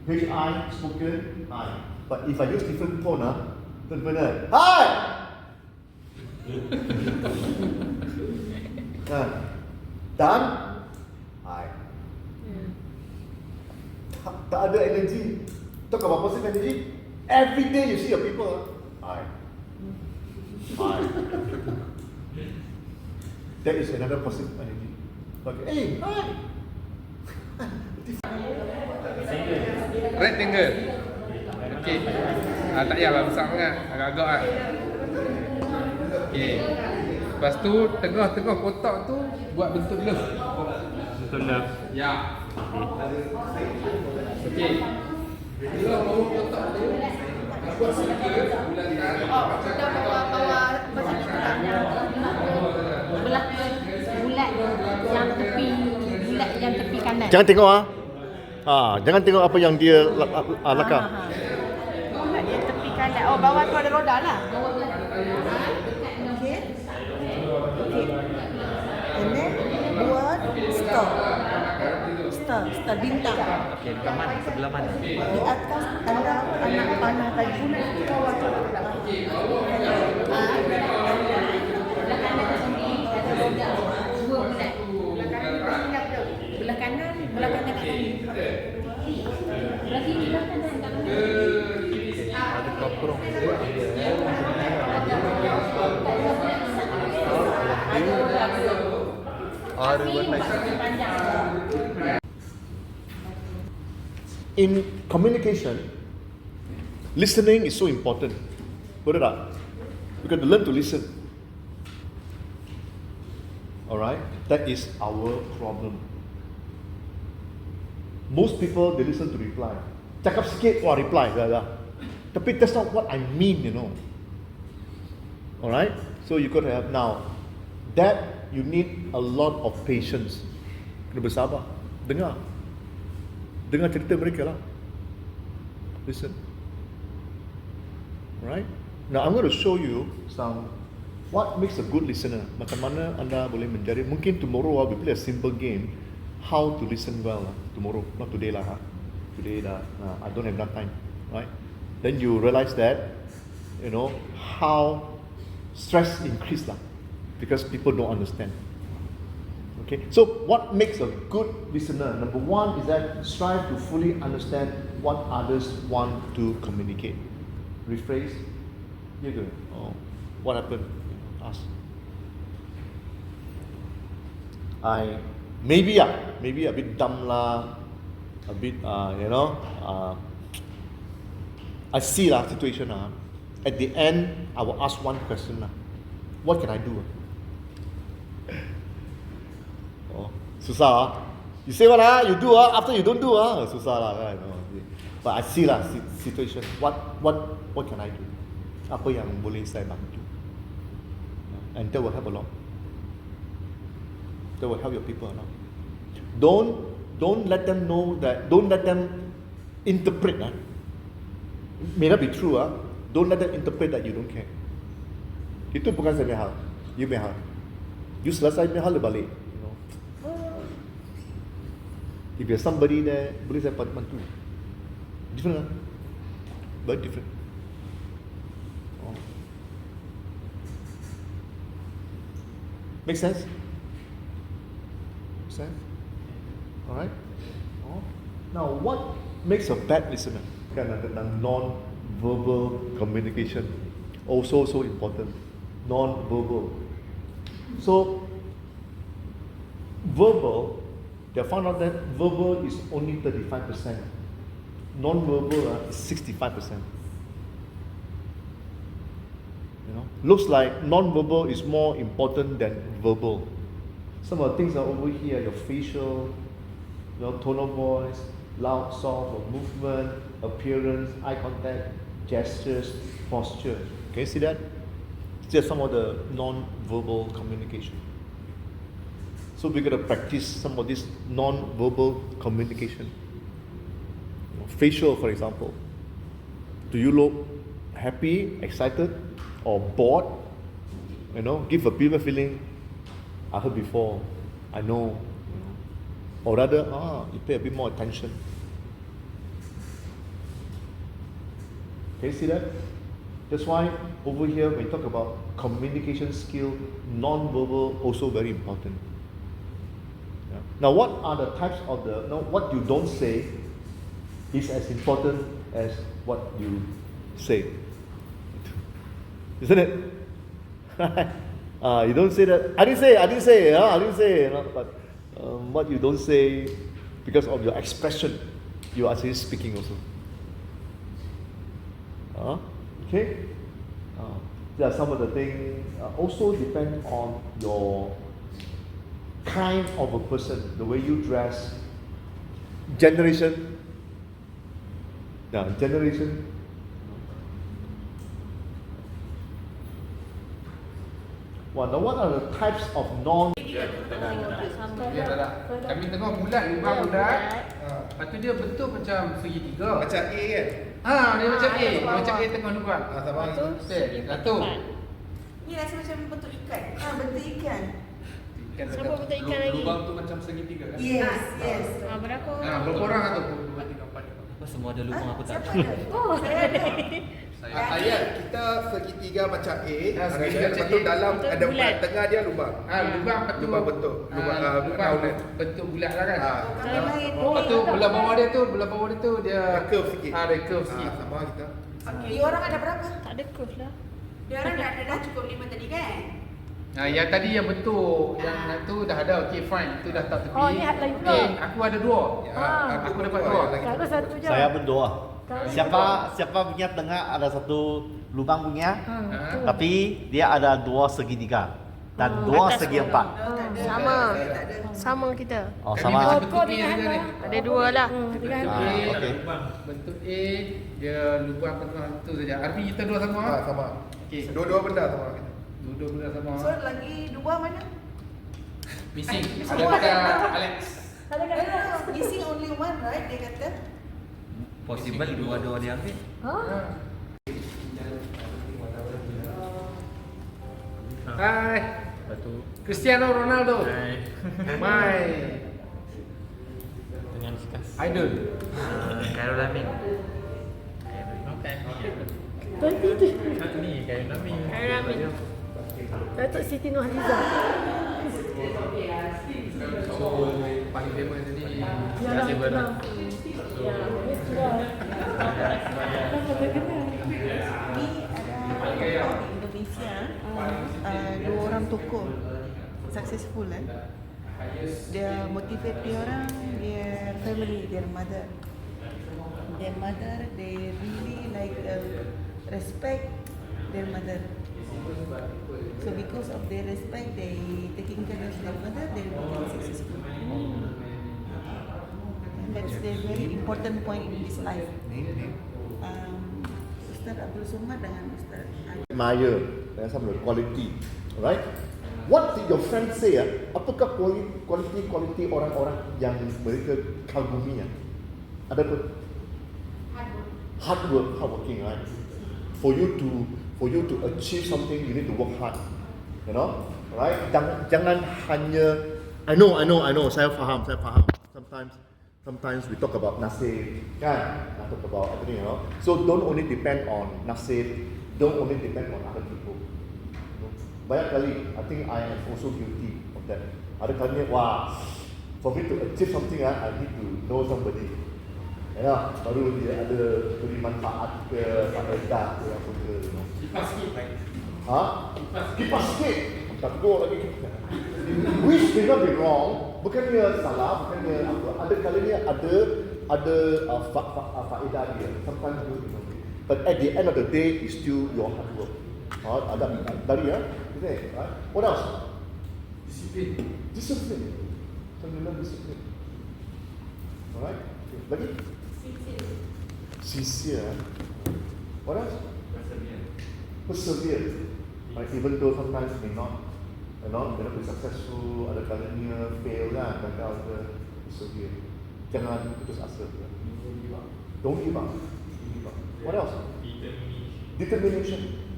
H-I, spoken, hi. But if I use different tone, hi! Done? Hi. Tak ada energy. Talk about positive energy. Every day you see your people. Hi. Hi. That is another positive energy. Okay. Hey, hi. Rectangle. Okey. Tak payahlah besar sangat. Agak-agak lah. Okey. Lepas tu tengah-tengah kotak tu buat bentuk love. Betul love. Ya. Okey. Bila bawah kotak tu buat circle bulatan. Kita bawa macam itu tak? Belah bulat yang tepi kanan. Jangan tengok jangan tengok apa yang dia lakar. Bulat yang tepi kanan. Oh, bawah tu ada roda lah. Okay. And then buat star bintang Okey, dekat mana? Sebelah mana? di atas anda anak panah tadi. Bawah tu Belah kanan kat kiri. Ada koprong. In communication, listening is so important. Betul tak? We got to learn to listen. Alright? That is our problem. Most people, they listen to reply. Cakap sikit, wah reply. Dah. Tapi that's not what I mean, you know. Alright? So you got to have now. That, you need a lot of patience. Kena bersabar. Dengar cerita mereka lah. Listen. Right? Now I'm going to show you some what makes a good listener. Macam mana anda boleh menjadi. Mungkin tomorrow we play a simple game. How to listen well tomorrow, not today lah. Today I don't have enough time. Right? Then you realize that, you know, how stress increase lah, because people don't understand. Okay, so what makes a good listener? Number one is that strive to fully understand what others want to communicate. Rephrase. You go. Oh, what happened? Ask. Maybe a bit dumb lah, a bit I see lah situation lah. At the end, I will ask one question lah. What can I do? Susah. You say what you do after you don't do susah lah kan. But I see lah situation. What can I do? Apa yang boleh saya bantu? And that will help a lot. That will help your people a lot. Don't let them know that. Don't let them interpret. May not be true. Don't let them interpret that you don't care. Itu bukan saya punya hal. You punya hal. You selesai punya hal, dia balik. If there's somebody there, boleh saya bantu. Different lah. Very different. Make sense? Make sense? Alright? Now, what makes a bad listener? Kan tentang non-verbal communication. Also so important. Non-verbal. So, verbal, they found out that verbal is only 35%. Non-verbal is 65%. You know, looks like non-verbal is more important than verbal. Some of the things are over here: your facial, your tone of voice, loud, soft, or movement, appearance, eye contact, gestures, posture. Can you see that? Just some of the non-verbal communication. So we're going to practice some of this non-verbal communication. Facial, for example. Do you look happy, excited, or bored? You know, give a people feeling, I heard before, I know. Or rather, you pay a bit more attention. Can you see that? That's why over here, when we talk about communication skill, non-verbal also very important. Now, what are the types of what you don't say is as important as what you say. Isn't it? You don't say that. I didn't say. But what you don't say because of your expression, you are actually speaking also. Okay. There are some of the things also depend on your kind of a person, the way you dress, generation. Yeah, generation. Now what are the types of non? Ya tak. Kami tengok bulat lubang bulat. Lepas tu dia bentuk macam segitiga. Macam A kan? Dia macam A. Macam A tengah lubang. Sama. Satu. Ni rasa macam bentuk ikan. Bentuk ikan. Siapa bentuk ikan lagi? Lubang tu macam segitiga kan? Yes, yes. Berapa? Berapa orang tu? 2, 3, 4, 5. Apa semua ada lubang aku tak Siapa ada. ada? Oh, saya ada. Ayat kita segitiga macam A. Segitiga Lepas macam tu A. dalam Betul ada bulat. tengah dia lubang. Lubang lepas tu Lubang bentuk. Lubang lubang bentuk bulat lah kan. Kalau lain. Lepas tu belah bawah dia tu dia Curve sikit. Ada curve sikit. Sama kita. Dia orang ada berapa? Tak ada curve lah. Dia orang dah cukup 5 tadi kan? Yang tadi yang bentuk yang tu dah ada. Okay fine. Itu dah tak tepi. Oh, ni lain pula. Okay, aku ada 2. Aku dapat 2. Tak ada satu je. Saya pun dua. Kau- Siapa punya tengah ada satu lubang punya, betul. tapi dia ada dua segitiga dan dua Atas segi bawah. empat. Sama. Sama kita. Oh Kami sama. macam kau bentuk A dengan juga ni. Hana. Ada dua lah. Bentuk Ah, A. okey. Bentuk A dia lubang tengah tu saja. Arfi kita dua sama. Sama. Okey. Dua-dua benda sama kita. Dua benda sama. So lagi dua mana? Missing. Ada dekat Alex. Ada kat mana? Missing only one, right? Dia kata. Possible dua-dua dia ambil. Hai. Batu. Cristiano Ronaldo. My Dengan sekas. idol. Khairul Amin. Ni Khairul Amin. Khairul Amin. Datuk Siti Nurhalizah. So paling famous ni. Terima kasih benar. Ya, ni sudah. Kenapa tak kenal? Ni ada di Indonesia. Dua orang tokoh successful dia motivate dia orang, their family, their mother, they really like respect their mother. So because of their respect, they taking care of their mother, they become successful. And that's the very important point in this life. Ustaz Abdul Somad dengan Ustaz Admire some of the quality, right? What did your friend say? Apakah quality orang-orang yang mereka kagumi? Ada apa? Hardworking, right? For you to achieve something, you need to work hard, you know, right? Jangan hanya I know. Saya faham. Sometimes we talk about nasib, kan? Talk about everything, you know. So don't only depend on nasib, don't only depend on other people. Banyak kali, I think I am also guilty of that. Ada kalinya, for me to achieve something, I need to know somebody. Ya, baru dia ada beri manfaat ke, faedah ke apa ke, you know. Kipas sikit. Kipas sikit. Tak tegur lagi. Which may not be wrong, bukannya salah, bukannya apa. Ada kalinya ada faedah dia. Sometimes good, you know. But at the end of the day, it's still your hard work. Ada tadi isn't it? Right? What else? Discipline. Terminal discipline. Alright? Okay. Lagi? Sincere. What else? Persevere. Right? Even though sometimes may not be successful, ada kalanya fail kan, gagal ke, persevere. Jangan putus asa. Don't give up. What else? Determination.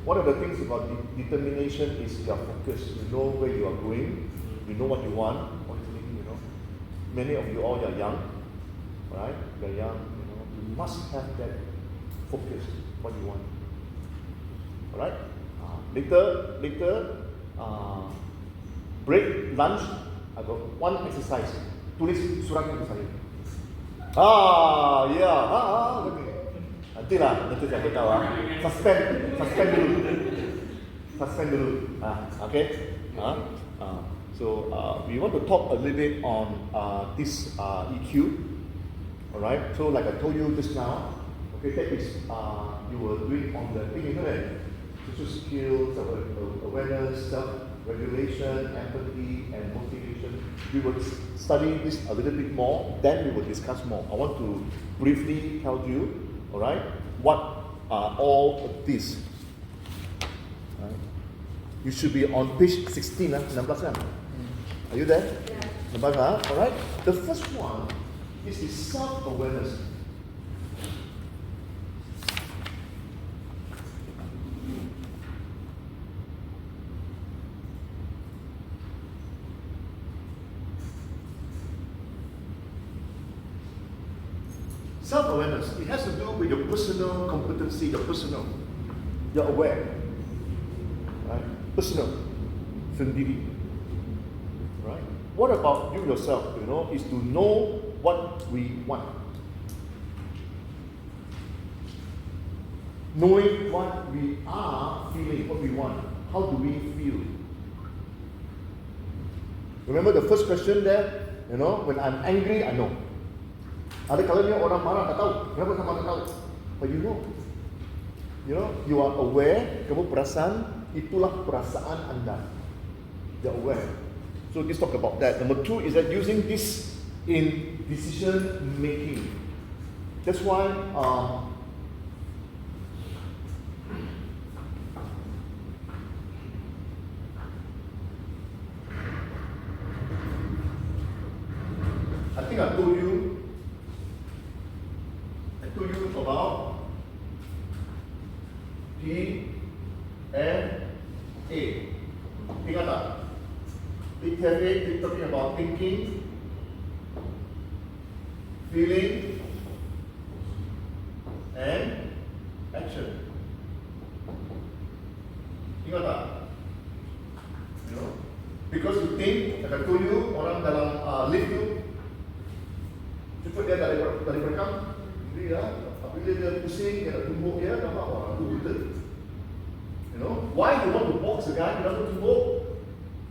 One of the things about determination is your focus. You know where you are going. You know what you want. Honestly, you know. Many of you all are young, right? You're young. You know. You must have that focus. What you want. Alright. Later. Break lunch. I got one exercise. Tulis surat untuk saya. Nanti saya beritahu. Suspend dulu. Okay. So we want to talk a little bit on this EQ. All right. So like I told you just now, okay, that is you were doing on the thing, isn't it? Social skills, awareness, self-regulation, empathy, and motivation. We will study this a little bit more. Then we will discuss more. I want to briefly tell you, all right, what are all of these. Right. You should be on page 16, 16 kan? Are you there? Yeah. All right. The first one is the self-awareness. Self-awareness, it has to do with your personal competency, your personal. You're aware. Right? Personal. Sendiri. Right? What about you yourself, is to know what we want. Knowing what we are feeling, what we want. How do we feel? Remember the first question there? When I'm angry, I know. Ada kalanya orang marah tak tahu. Kenapa sama tak tahu? But you know. You are aware, kamu perasan, itulah perasaan anda. You're aware. So let's talk about that. Number 2 is that using this in decision making. That's why I think I told you about P and A. Ingat tak? We're talking about thinking, feeling, and action. Ingat tak? Because you think, like I told you, orang dalam lift tu, cepat dia dari belakang, dia, apabila dia pusing, dia nak tumbuk dia, nampak orang tu buta. Why you want to box a guy, kenapa tumbuk?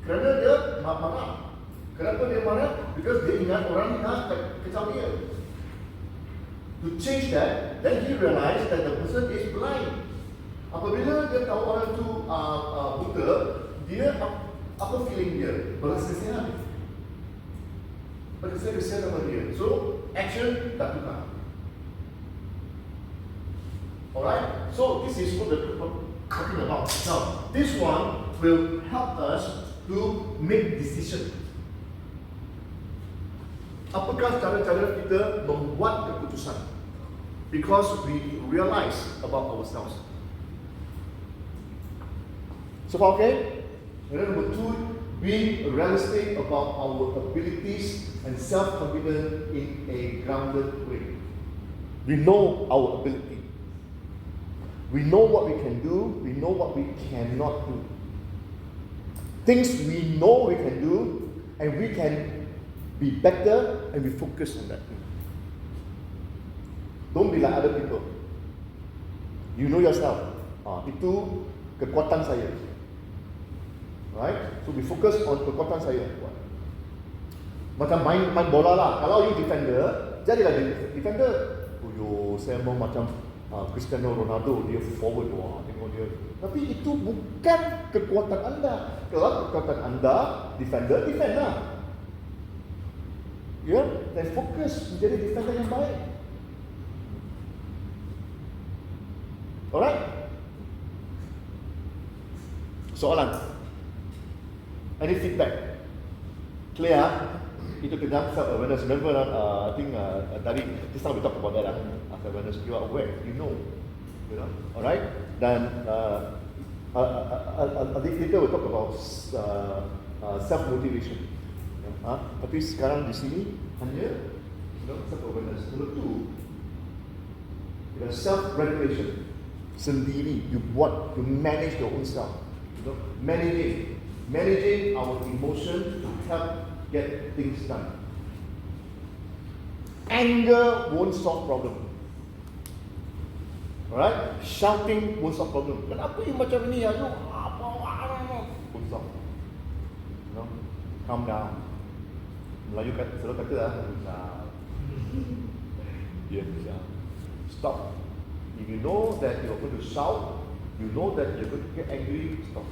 Kerana dia marah. Kenapa dia marah? Because dia ingat orang nak kecau dia. To change that, then he realized that the person is blind. Apabila dia tahu orang tu buta, dia apa feeling dia? Belas kasihan. Belas kasihan sama dia. So action tak tukar. Alright. So this is what we're talking about. Now this one will help us to make decision. Apakah cara-cara kita membuat keputusan? Because we realize about ourselves. So far, okay? And then number 2, being realistic about our abilities and self-confident in a grounded way. We know our ability. We know what we can do. We know what we cannot do. Things we know we can do, and we can be better, and we focus on that. Don't be like other people. You know yourself. Itu kekuatan saya. Right? So we focus on kekuatan saya. Macam main bola lah. Kalau you defender, jadilah defender. Saya mau macam Cristiano Ronaldo, dia forward, tengok dia. Tapi itu bukan kekuatan anda. Kalau kekuatan anda, defend lah. Dan fokus menjadi defender yang baik. Alright? Soalan? Any feedback? Clear? Itu kejap self-awareness. Remember, I think tadi just now we talk about that. Self-awareness, you are aware, you know. Alright? Dan later we'll talk about self-motivation. Tapi sekarang di sini hanya self-awareness. Number 2, self-regulation. Sendiri, you buat, you manage your own self. Managing our emotion to help get things done. Anger won't solve problem. Alright? Shouting won't solve problem. Kenapa you macam ini ya? Won't solve. calm down. Melayu selalu kata lah, diam. Stop. If you know that you're going to shout, you know that you're going to get angry, stop.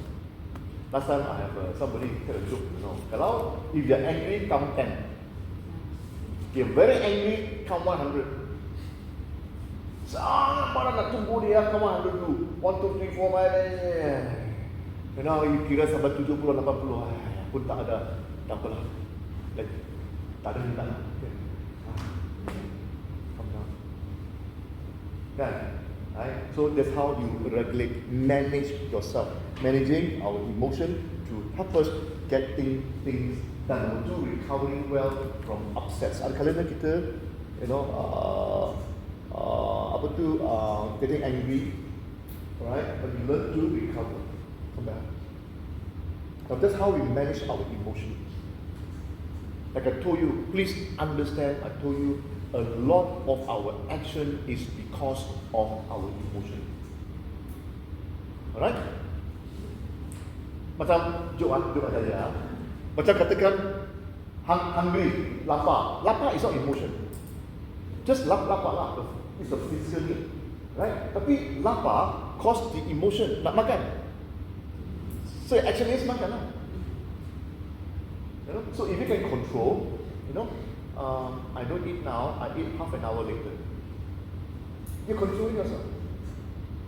Last time I have somebody tell a joke, kalau if you're angry, count 10. If you're very angry, count 100. Sangat marah nak tunggu dia, count 100 dulu. 1, 2, 3, 4, 5. You kira sampai 70, 80, pun tak ada, tak apalah. Tak ada minta lah. Calm down. Kan? Right? So that's how you regulate, manage yourself. Managing our emotion to help us getting things done. To recovering well from upsets. Ada kalanya kita, getting angry, right? But you learn to recover from that. Now that's how we manage our emotion. Like I told you, please understand, I told you, a lot of our action is because of our emotion. Alright? Macam joke saja. Macam katakan hungry, lapar. Lapar is not emotion. Just lapar lah. It's a physical need. Right? Tapi lapar cause the emotion nak makan. So action is makan lah. So if you can control, I don't eat now, I eat half an hour later. You control yourself.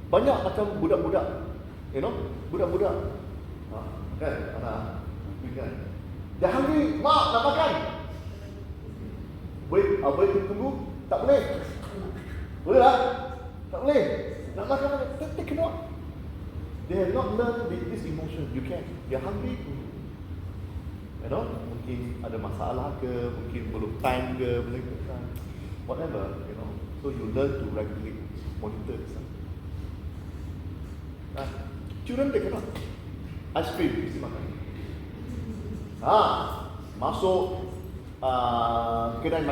Banyak macam budak-budak, budak-budak. Kan, anak, kan. Dia hungry, mak nak makan. Boleh tunggu? Tak boleh. Boleh lah? Tak boleh. Nak makan, they cannot. They have not learned this emotion. You can. They're hungry. Mungkin ada masalah ke, mungkin belum time ke, whatever, So you learn to regulate, monitor yourself. Children they cannot. Ice cream mesti makan. Masuk kedai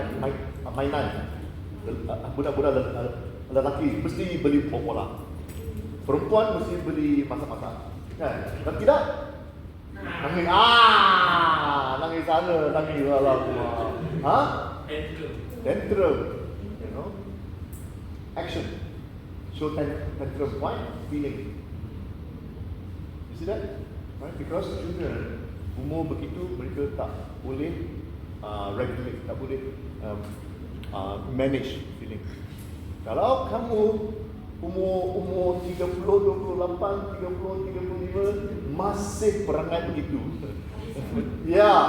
mainan. Budak-budak lelaki mesti beli bola. Perempuan mesti beli masak-masak. Kan? Kalau tidak, nangis nangis sana, nangis tantrum, action, show tantrum. Why? Feeling. You see that? Right? Because children umur begitu mereka tak boleh regulate, tak boleh manage feeling. Kalau kamu umur 30, 28, 30, 35 masih perangai begitu. Something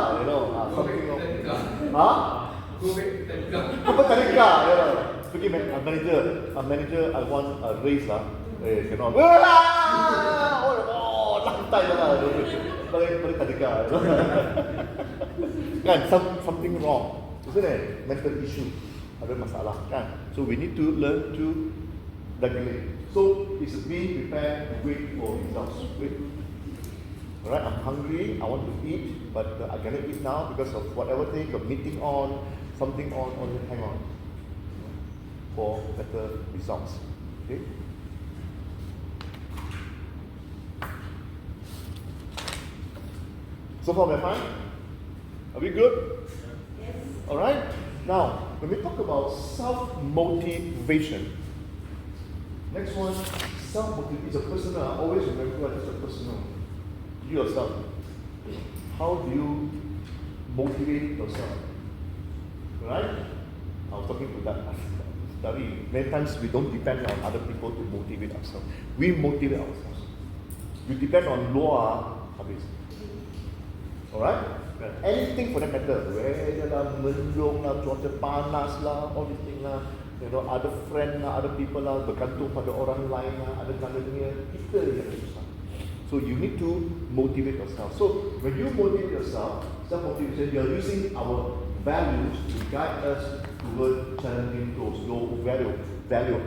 apa tadika? Pergi manager, I want a raise lah. Cannot. Lantai lah. Balik tadika. Kan, something wrong. Isn't it? Mental issue. Ada masalah kan? So we need to learn to regulate. So it's being prepared to wait for results. Alright, I'm hungry, I want to eat, but I cannot eat now because of whatever thing, a meeting on, something on, hang on. For better results. Okay? So far we're fine? Are we good? Yes. Alright? Now, when we talk about self-motivation, next one, self-motivation is a personal. Always remember it's a personal. You yourself. How do you motivate yourself? Right? I was talking to that. Many times we don't depend on other people to motivate ourselves. We motivate ourselves. You depend on luar habis. Alright? Anything for that matter. Weather lah, mendung lah, cuaca panas lah, all these things lah. Other friend lah, other people lah, bergantung pada orang lain lah, ada kalanya kita yang susah. So you need to motivate yourself. So when you motivate yourself, self-motivation, you're using our values to guide us toward challenging those low value.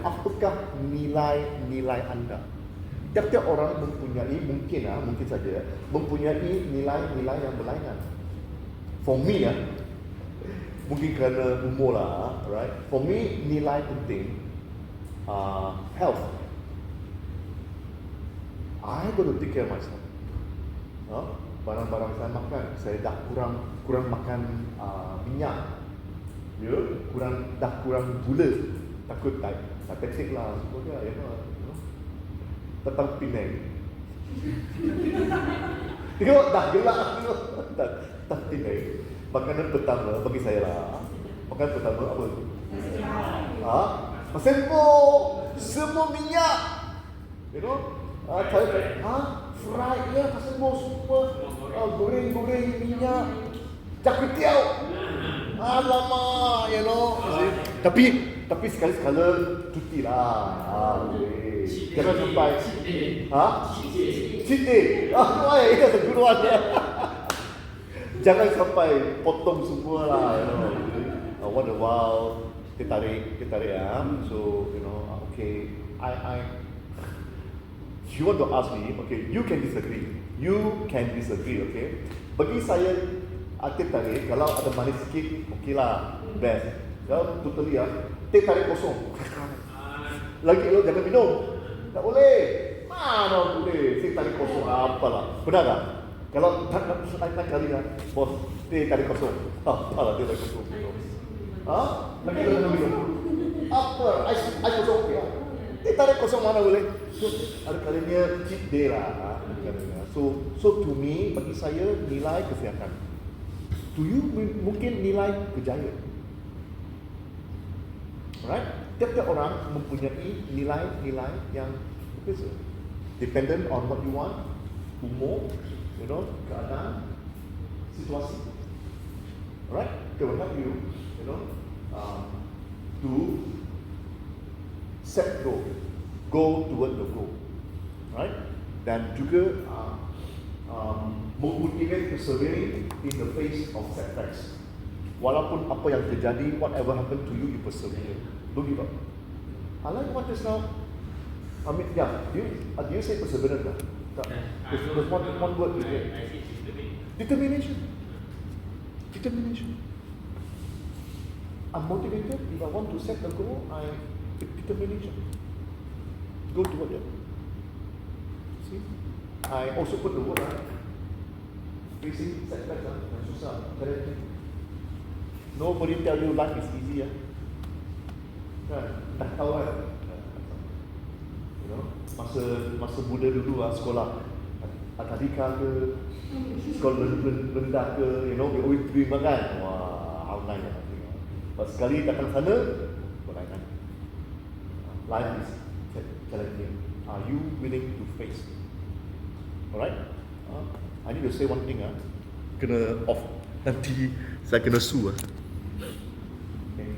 Apakah nilai-nilai anda? Tiap-tiap orang mempunyai, mungkin saja, mempunyai nilai-nilai yang berlainan. For me, mungkin kerana umur lah, right? For me, nilai penting, health. I got to take care of myself. barang-barang saya makan, saya dah kurang makan minyak, ya, dah kurang gula, takut diabetic lah semua dia, you know. Tetap Penang. Tengok dah gelak tu. Tak Penang. Makanan pertama bagi saya lah. Makanan pertama apa? Masembo. Semua minyak. You know? Fried ya, masembo semua. Goreng minyak. Cakutiau. Alamak, you know. Tapi sekali-sekala cuti lah. Boleh. Jangan sampai cheat day. Why? That's a good one. Jangan sampai potong semua lah, you know. What a while kita tarik ya. So, you know, okay. If you want to ask me, okay, you can disagree, okay. Bagi saya teh tarik, kalau ada manis sikit, okay lah, best. Kalau totally teh tarik kosong. Lagi lo jangan minum. Tak boleh. Mana boleh? Teh tarik kosong apalah. Benar tak? Kalau tak kali bos teh tarik kosong. Apalah teh tarik kosong. Lagi lo jangan minum. Apa? Ais kosong ya. Teh tarik kosong mana boleh? So, ada kalinya cheat day lah. So to me, bagi saya nilai kesihatan. To you mungkin nilai kejayaan. Right? Tiap-tiap orang mempunyai nilai-nilai yang berbeza. Dependent on what you want, umur, you know, keadaan, situasi. Right? They will help you, you know, to set goal. Go toward the goal. Right? Dan juga motivate persevering in the face of setbacks. Walaupun apa yang terjadi, whatever happened to you, you persevere. Don't give up. I like what just now. I mean, yeah. Do you say perseverance? There's one word you get. Determination. I'm motivated. If I want to set a goal, determination. Go toward it. See? I also put the word facing setbacks yang susah. Nobody tell you life is easy dah tahu kan. You know, masa muda dulu sekolah akadika ke, sekolah rendah ke, you know, we always dream kan. Wah, how nice lah. But sekali datang sana, berlainan. Life is challenging. Are you willing to face? Alright? I need to say one thing kena off. Nanti saya kena sue. Okay.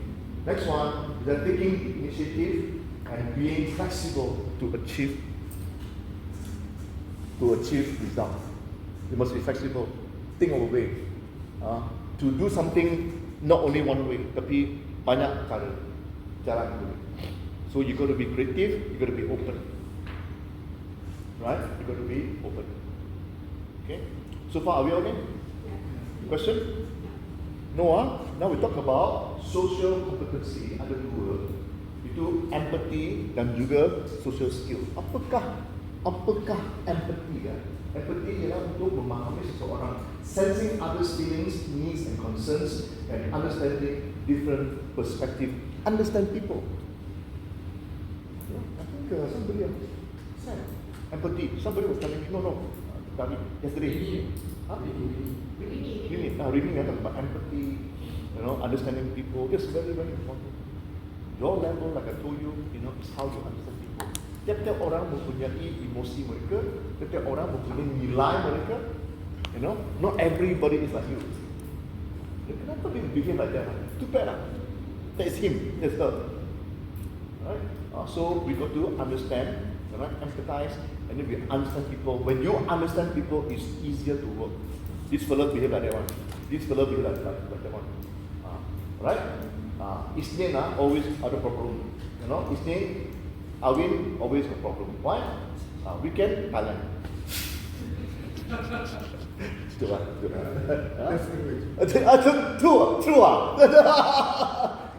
Next one, they're taking initiative and being flexible to achieve results. You must be flexible. Think of a way to do something not only one way, tapi banyak jalan dulu. So you got to be creative, you got to be open. Right? You got to be open. Okay? So far, are we okay? Question? No, now we talk about social competency. Ada dua. Itu empathy dan juga social skill. Apakah empathy Empathy ialah untuk memahami seseorang, sensing others' feelings, needs and concerns, and understanding different perspective. Understand people. I think somebody said empathy. Somebody was telling me, no, yesterday. Reading about empathy, you know, understanding people. It's very, very important. Your level, like I told you, you know, is how you understand people. Tiap-tiap orang mempunyai emosi mereka, tiap-tiap orang mempunyai nilai mereka. You know, not everybody is like you. Kenapa dia behave like that? Too bad lah. That's him, that's her. Right? So we got to understand, right? Empathize, and then we understand people. When you understand people, it's easier to work. This fellow behave like that one. This fellow behave like that one. Right? Isnin always ada problem. You know, Isnin, Awin always a problem. Why? Weekend, Thailand. True.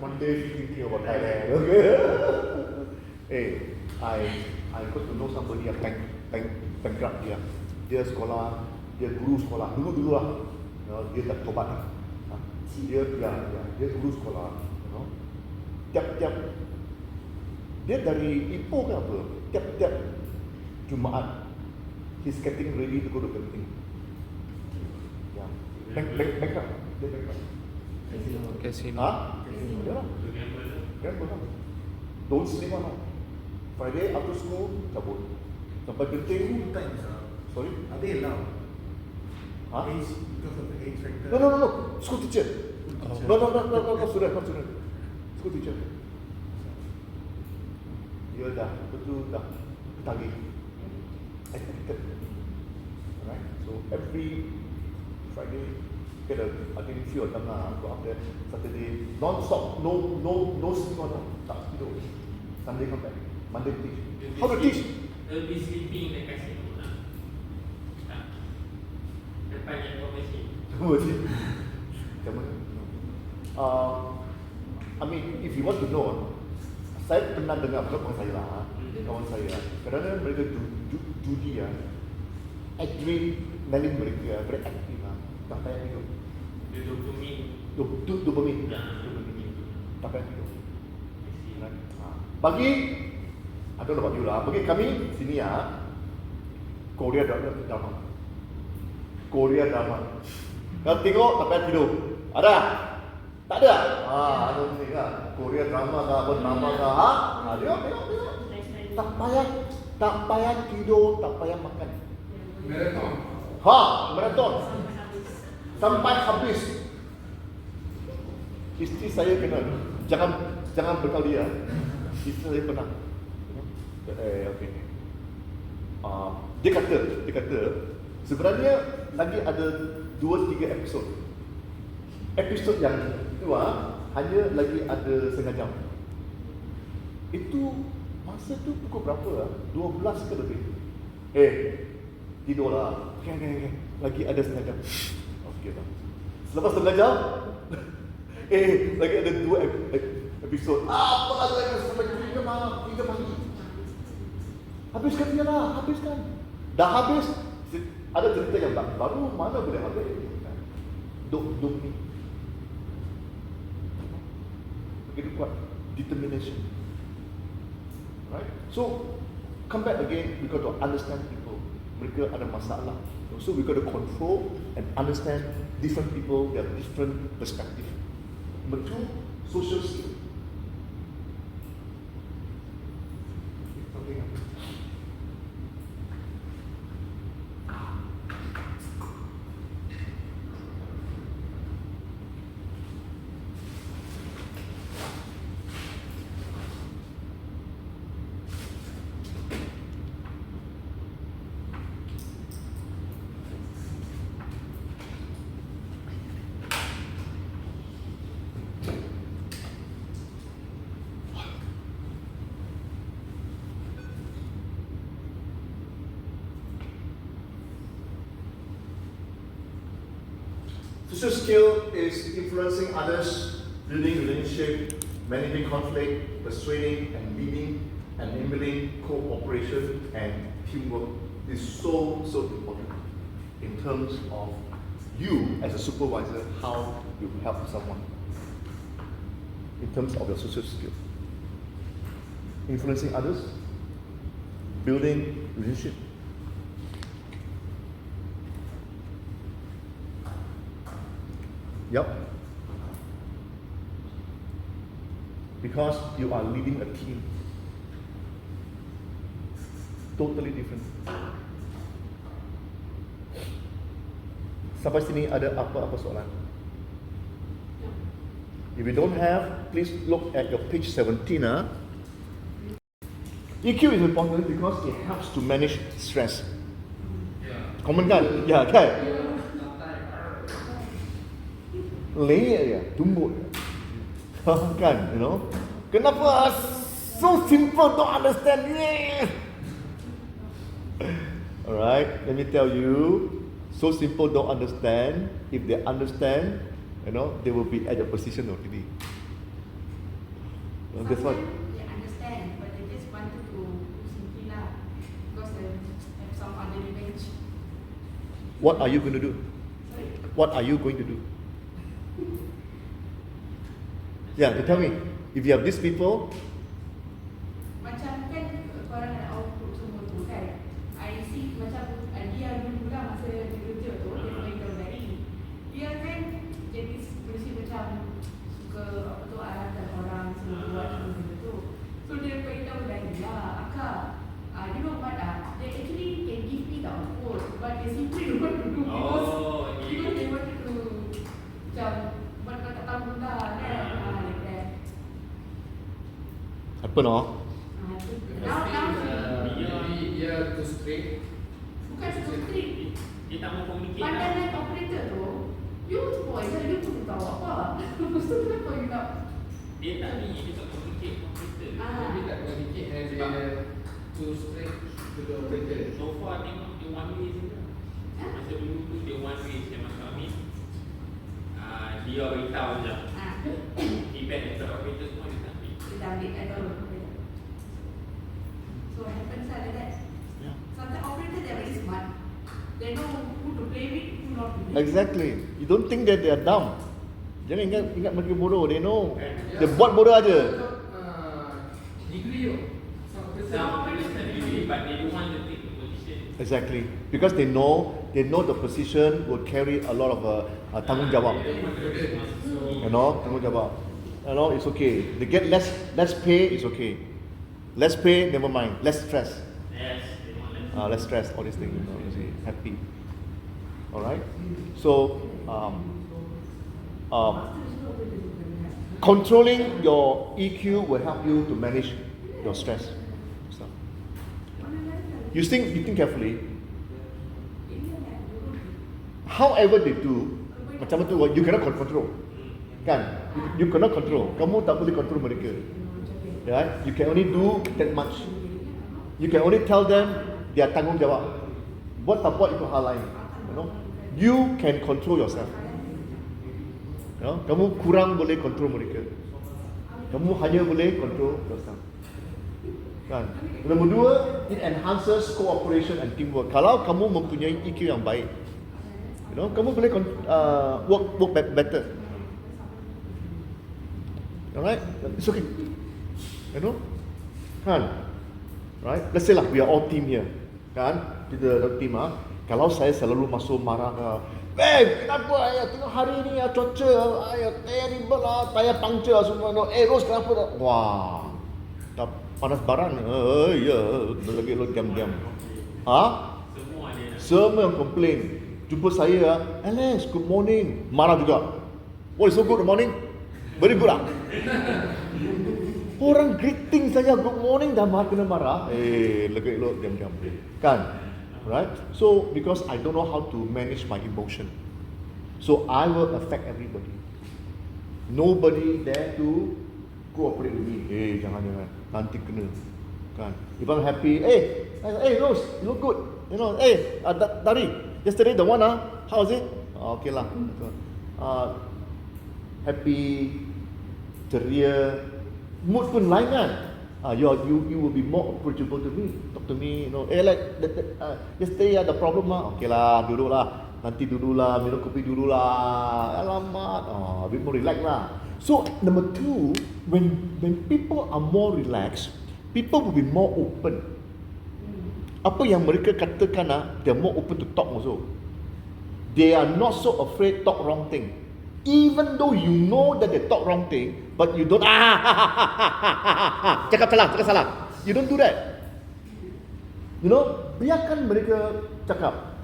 Monday thinking about Thailand. Okay. Hey, I got to know somebody yang bankrupt dia. Dia sekolah dia guru sekolah dulu lah, dia tak tobat lah. Dia guru sekolah, tiap-tiap dia dari Ipoh ke apa, tiap-tiap Jumaat he's getting ready to go to banking. Bankrupt. Dia bankrupt. Casino. Ya lah. Gamble lah. Don't sleep on lah. Friday after school cabut. Sampai penting. Sorry? Are they allowed? Huh? Age, because of the age factor? No. School teacher. No, student. School teacher. Dia dah tagih. Addicted. Alright. So every Friday get a, I think few of them lah. Go up there Saturday. Non-stop. No sleep on. Tak tidur. Sunday come back. Monday teach. How to teach? They'll be sleeping in the casino lah. Depan yang information. Macam mana? I mean, if you want to know, saya pernah dengar, bukan saya lah, kawan saya, kadang-kadang mereka judi ya, adrenaline mereka very active lah, tak payah hidup. Dia Dopamin. Tak payah hidup. Bagi, I don't know about you lah, bagi kami sini ya, Korea drama. Kalau tengok tak payah tidur. Ada? Tak ada? Ada ni kan. Korea drama ke apa drama ke? Tengok. Tak payah tidur, tak payah makan. Marathon. Marathon. Sampai habis. Isteri saya kena. Jangan berkali ya. Isteri saya pernah. Okay. Dia kata sebenarnya lagi ada 2-3 episod. Episod yang kedua hanya lagi ada setengah jam. Itu masa tu pukul berapa? 12 ke lebih. Tidurlah. Okay. Lagi ada setengah jam. Okey lah. Selepas setengah jam, lagi ada 2 episod. Apa lagi sampai 3 pagi. Habiskan dia lah, habiskan. Dah habis, ada cerita yang baru mana boleh habis. Duk ni. Begitu kuat determination. Right? So come back again, we got to understand people. Mereka ada masalah. So we got to control and understand different people, their different perspective. Number 2, social skill. Social skill is influencing others, building relationship, managing conflict, persuading and leading, and enabling cooperation and teamwork is so important in terms of you as a supervisor, how you help someone in terms of your social skill. Influencing others, building relationship. Yep. Because you are leading a team. Totally different. Sampai sini ada apa-apa soalan? If you don't have, please look at your page 17. EQ is important because it helps to manage stress. Common kan? Ya kan? Layer ya, tumbuk kan, you know. Kenapa so simple to understand? Alright, let me tell you, so simple don't understand. If they understand, you know, they will be at your position already. That's what. They understand, but they just wanted to simply lah, because they have some other revenge. What are you going to do? Sorry? What are you going to do? Yeah, you tell me. If you have these people, Macam kan korang ada output semua tu kan. I see macam dia dulu lah masa dia kerja tu, dia beritahu dari dia kan jadi bersih macam suka apa tu arahkan orang semua buat benda tu. So dia beritahu dari lah, Akak, you know what they actually can give me the output, but they simply don't want to do because they wanted to macam buat kata tahu lah kan. Like that. apa no? Maybe dia too strict. Bukan strict. Dia tak mau communicate lah. Pandangan operator tu, you semua aja you pun tahu apa. Lepas tu kenapa you nak? Dia tak ni, dia tak communicate computer. Maybe tak communicate and dia too strict to the operator. So far tengok dia one way je lah. Masa dulu tu dia one way saya masuk Amin. Dia beritahu je. Feedback daripada operator semua dia tak ambil. Kita ambil atau so happens like that. Sometimes operator they are very smart. They know who to play with, who not to play with. Exactly. You don't think that they are dumb. Jangan ingat mereka bodoh. They know. Dia buat bodoh aja. Degree Some operators have degree, but they don't want to take the position. Exactly. Because they know the position will carry a lot of tanggungjawab. You know, tanggungjawab. You know, it's okay. They get less pay, it's okay. Less pay, never mind. Less stress. Yes, they want less. Less stress, all these things, you know, you see, happy. Alright? So, controlling your EQ will help you to manage your stress. Stuff. You think carefully. However they do, macam tu, you cannot control. Kan? You cannot control. Kamu tak boleh control mereka. Right? You can only do that much. You can only tell them dia tanggungjawab. Buat tak buat itu hal lain. You know? You can control yourself. You know? Kamu kurang boleh control mereka. Kamu hanya boleh control yourself. Kan? Nombor dua, it enhances cooperation and teamwork. Kalau kamu mempunyai EQ yang baik, you know, kamu boleh work better. Alright? It's okay. You know? Kan? Right? Let's say lah, we are all team here. Kan? Kita team ah. Kalau saya selalu masuk marah kenapa ayah tengok hari ni cuaca ayah terrible lah, tayar puncture semua. Rose kenapa dah? Wah. Tak panas baran. Ya, lagi lo diam-diam. Semua yang complain. Jumpa saya, Alex, good morning. Marah juga. What is so good morning? Very good lah. Orang greeting saja good morning dah kena marah. Lagi lo diam-diam. Kan? Right? So because I don't know how to manage my emotion, so I will affect everybody. Nobody dare to cooperate with me. Jangan nanti kena. Kan? If I'm happy, Rose, you look good. You know, Dari, yesterday the one how was it? Okay lah. Happy, ceria, mood pun lain kan. You will be more approachable to me. Talk to me, you know. Yesterday ada problem okay lah, duduk lah. Nanti duduk lah, minum kopi dulu lah. Alamak, a bit more relaxed lah. So number two, when people are more relaxed, people will be more open. Apa yang mereka katakan they're more open to talk also. They are not so afraid talk wrong thing. Even though you know that they talk wrong thing, but you don't cakap salah. You don't do that. You know, biarkan mereka cakap.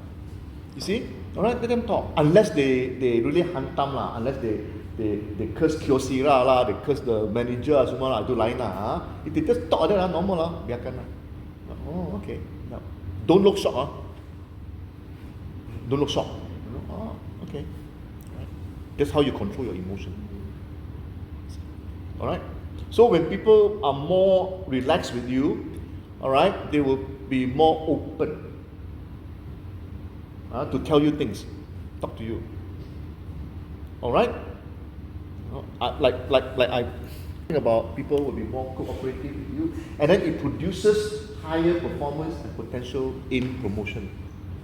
You see? Alright, let them talk. Unless they really hantam lah, unless they curse Kyocera lah, they curse the manager semua lah, itu lain lah. If they just talk ada lah, normal lah, biarkan lah. Oh, okay. No. Don't look shocked. Don't look shocked. You know? Okay. That's how you control your emotion. Alright? So when people are more relaxed with you, alright, they will be more open to tell you things, talk to you. Alright? Like I think about people will be more cooperative with you, and then it produces higher performance and potential in promotion.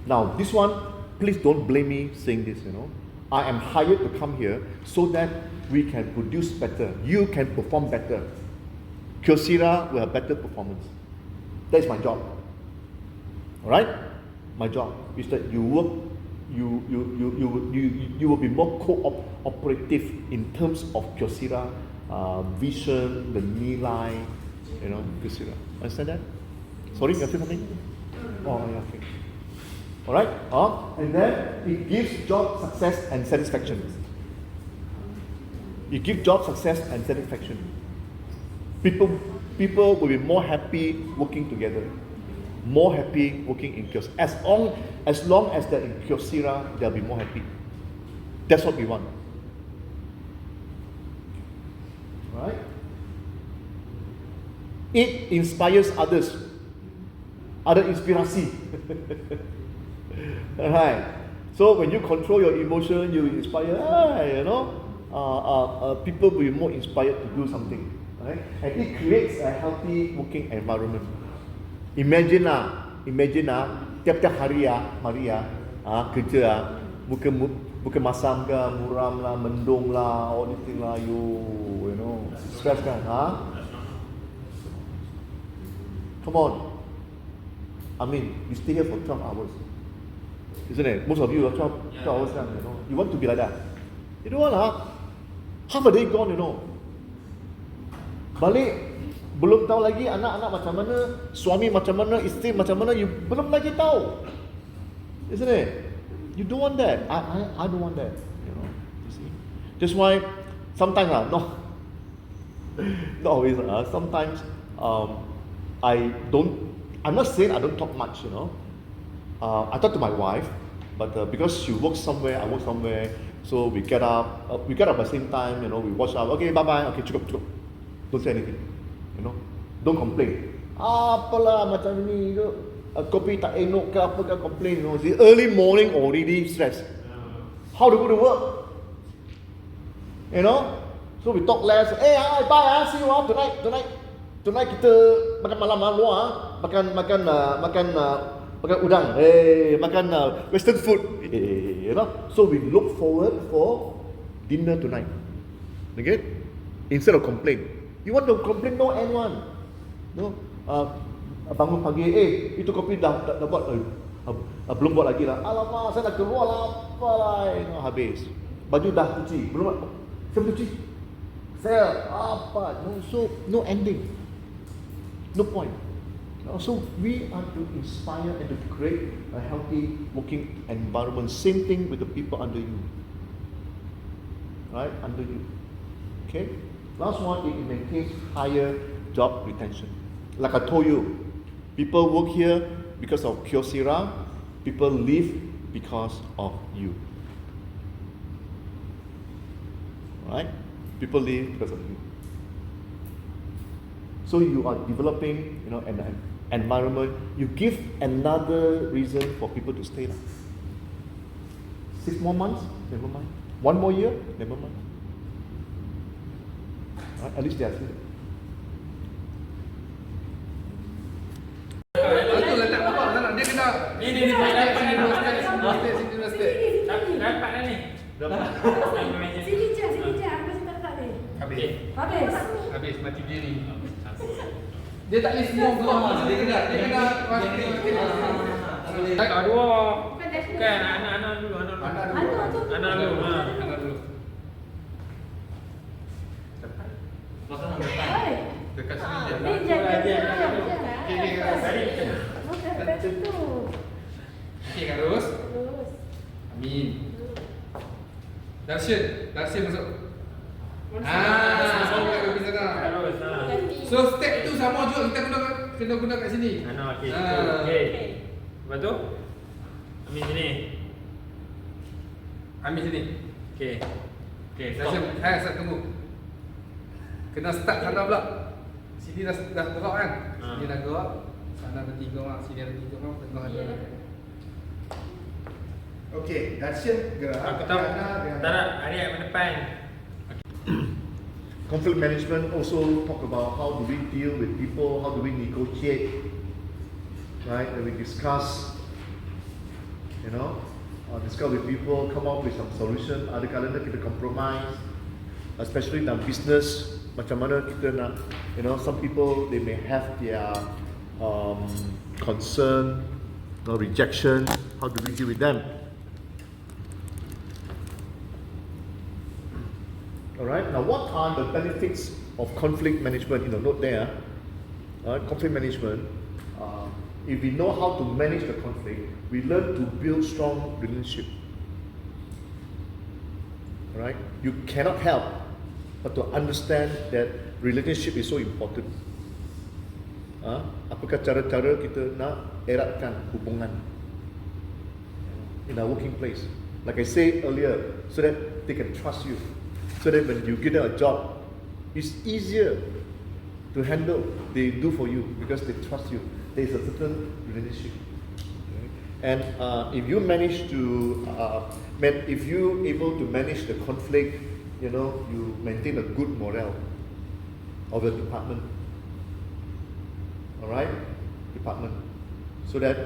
Now, this one please don't blame me saying this, you know. I am hired to come here so that we can produce better. You can perform better. Kyocera will have better performance. That's my job. Alright? My job is that you work, you will be more cooperative in terms of Kyocera vision, the nilai, you know, Kyocera. Understand that? Sorry, you have something? Oh, yeah, okay. Alright? And then it gives job success and satisfaction. It gives job success and satisfaction. People will be more happy working together. More happy working in Kyocera. As long as they're in Kyocera, they'll be more happy. That's what we want. Right? It inspires others. Other inspirasi. Alright. So when you control your emotion, you inspire, you know, people will be more inspired to do something. Right? And it creates a healthy working environment. Imagine tiap-tiap hari Maria kerja bukan masam ke, muram lah, mendung lah, all this thing lah, you know, stress kan, Come on. I mean, you stay here for 12 hours. Isn't it? Most of you are 12 hours kan, you know. You want to be like that? You don't want half a day gone, you know. Balik, belum tahu lagi anak-anak macam mana, suami macam mana, isteri macam mana, you belum lagi tahu. Isn't it? You don't want that. I don't want that. You know. You see? That's why sometimes not always. Sometimes I'm not saying I don't talk much. You know. I talk to my wife, but because she works somewhere, I work somewhere, so we get up at the same time. You know, we watch out. Okay, bye bye. Okay, cukup. Don't say anything. You know. Don't complain. Apalah macam ni ke, kopi tak enok ke apa ke, complain. You know. The early morning already stress. How to go to work? You know. So we talk less. Hey, bye. See you tonight kita makan malam luar. Makan udang. Makan western food. You know. So we look forward for dinner tonight. Okay? Instead of complain. You want to complain, no end one. No, bangun pagi, itu kopi dah buat, belum buat lagi lah. Alamak, saya nak keluar lah, apalah, habis. Baju dah cuci, belum. Saya cuci. Saya apa? No, so no ending, no point. So we are to inspire and to create a healthy working environment. Same thing with the people under you, right? Under you, okay. Last one, it maintains higher job retention. Like I told you, people work here because of Kyocera, people leave because of you. Right? People leave because of you. So you are developing, you know, an environment. You give another reason for people to stay. 6 more months, never mind. 1 more year, never mind. Right? At least they are here. Betul lah tak nampak tak nak. Dia kena Ni dapat dah ni. Sini je, aku kasi tak ni. Habis mati diri. Dia tak boleh semua keluar. Dia kena Tak dua. Kan anak dulu. Anak dulu. dekat sini je. Okey Karus. Amin. Darshan masuk. Sama kat kopi sana. So step tu sama juga kita kena guna kat sini. Okey. Lepas tu Amin sini. Ambil sini. Okey. Darshan, saya tunggu. Kena start sana pula. Sini dah gerak kan? Sini dah gerak. Sana ada 3 orang, sini ada 3 orang, tengah ada. Okey, Darshan gerak. Aku tahu. Tak hari yang depan. Conflict management also talk about how do we deal with people, how do we negotiate, right? And we discuss, you know, discuss with people, come up with some solution. Ada kalanya kita compromise, especially dalam business. Macam mana kita nak, some people they may have their concern, rejection. How do we deal with them? Alright. Now, what are the benefits of conflict management? Note there. Conflict management. If we know how to manage the conflict, we learn to build strong relationship. Alright. You cannot help but to understand that relationship is so important. Apakah cara-cara kita nak eratkan hubungan in our working place? Like I said earlier, so that they can trust you, so that when you give them a job, it's easier to handle. They do for you because they trust you. There is a certain relationship. And if you manage to, if you able to manage the conflict, you maintain a good morale of the department. Alright? Department. So that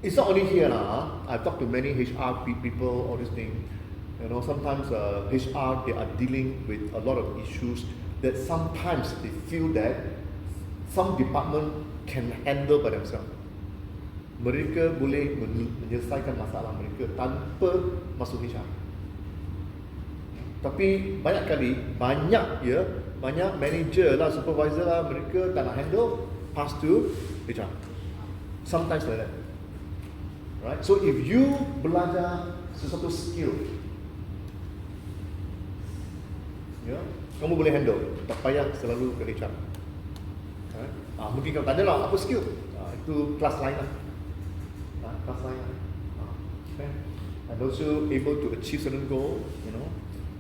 it's not only here I've talked to many HR people, all these things. Sometimes HR, they are dealing with a lot of issues that sometimes they feel that some department can handle by themselves. Mereka boleh menyelesaikan masalah mereka tanpa masuk HR. Tapi banyak manager lah, supervisor lah, mereka tak nak handle, pass to HR. Sometimes like that. Right? So if you belajar sesuatu skill, kamu boleh handle, tak payah selalu ke HR. Right? Mungkin kamu tanya lah, apa skill? Itu kelas lain lah. Kelas lain lah. Okay. And also able to achieve certain goal,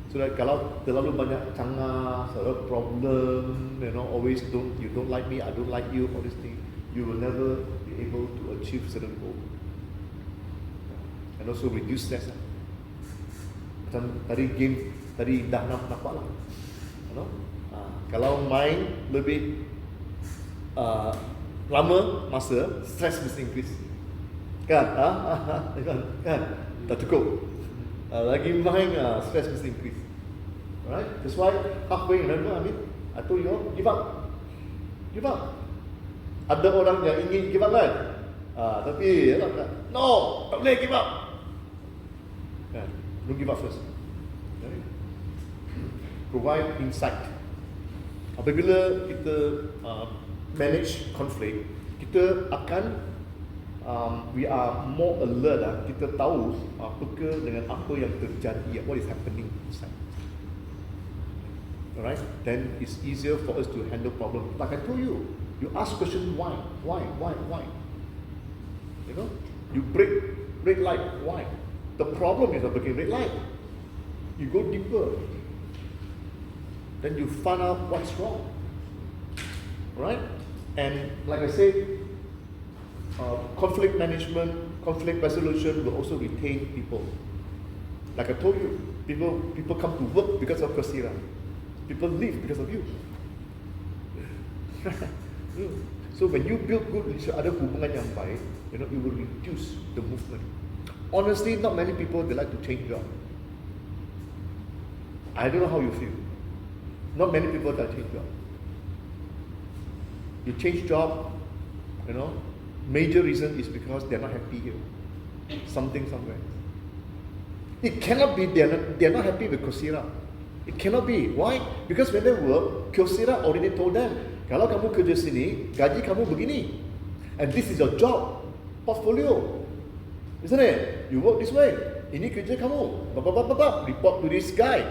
so that kalau terlalu banyak cangah, selalu problem, always you don't like me, I don't like you, all these things, you will never be able to achieve certain goal. And also reduce stress. Macam tadi dah nampak lah. Kalau main lebih lama masa, stress mesti increase. Kan? Kan? Tak cukup. Lagi main, stress mesti increase. Alright? That's why halfway, remember, I told you, give up. Give up. Ada orang yang ingin give up kan? Tapi, no, tak boleh give up. Kan? Don't give up first. Okay? Provide insight. Apabila kita manage conflict, kita akan we are more alert. Kita tahu apakah dengan apa yang terjadi, what is happening inside. Alright, then it's easier for us to handle problems. Like I told you, you ask question why? You break red light, why? The problem is not breaking red light. You go deeper. Then you find out what's wrong. Right? And like I said, conflict management, conflict resolution will also retain people. Like I told you, people come to work because of Coursera. People leave because of you. So when you build good ada hubungan yang baik, it will reduce the movement. Honestly, not many people they like to change job. I don't know how you feel. Not many people that change job. You change job, major reason is because they're not happy here. Something somewhere. It cannot be they're not happy with Coursera. It cannot be. Why? Because when they work, Coursera already told them, kalau kamu kerja sini, gaji kamu begini. And this is your job, portfolio. Isn't it? You work this way. Ini kerja kamu. Report to this guy.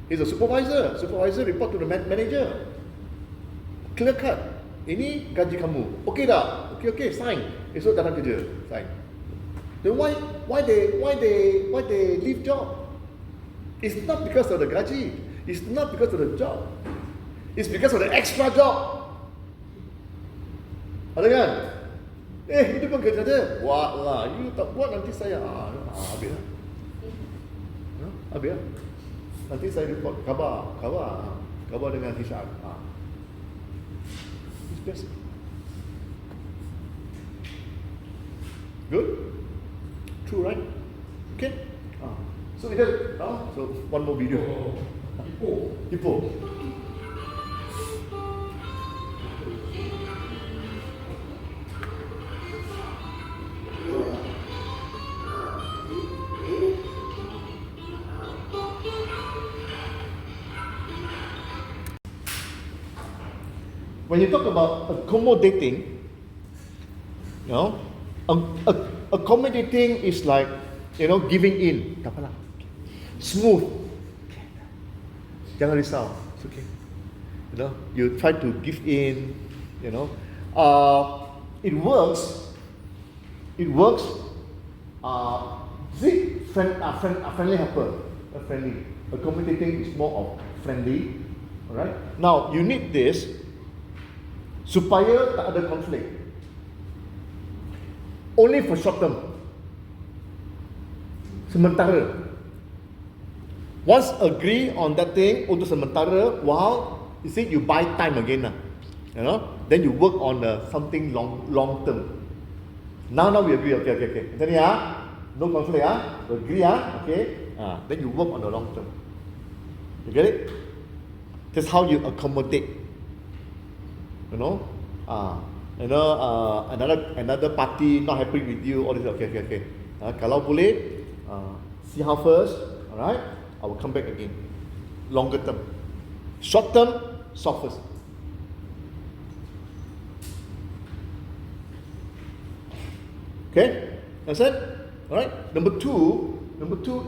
He's a supervisor. Supervisor report to the manager. Clear cut. Ini gaji kamu. Okay dah? Okay, sign. Esok datang kerja. Sign. Then why they leave job? It's not because of the gaji. It's not because of the job. It's because of the extra job. Ada kan? Itu pun kerja dia. Buat lah. You tak buat nanti saya. Habis lah. Habis lah. Nanti saya report. Khabar dengan HR. It's best. Good? True, right? Okay? So either, so one more video. Hippo. When you talk about accommodating, you know, accommodating is like, giving in. Tak apalah. Smooth. Jangan risau. It's okay. You try to give in. It works. Friendly helper. Friendly. Accommodating is more of friendly. Alright. Now you need this supaya tak ada konflik. Only for short term. Sementara. Once agree on that thing untuk sementara, while you buy time again lah. Then you work on something long term. Now we agree. Okay. Then no conflict. Agree. Okay. Then you work on the long term. You get it? That's how you accommodate. Another party not happy with you. All this. Okay. Kalau boleh, see how first. Alright. I will come back again. Longer term. Short term, soft first. Okay? That's it? Alright? Number two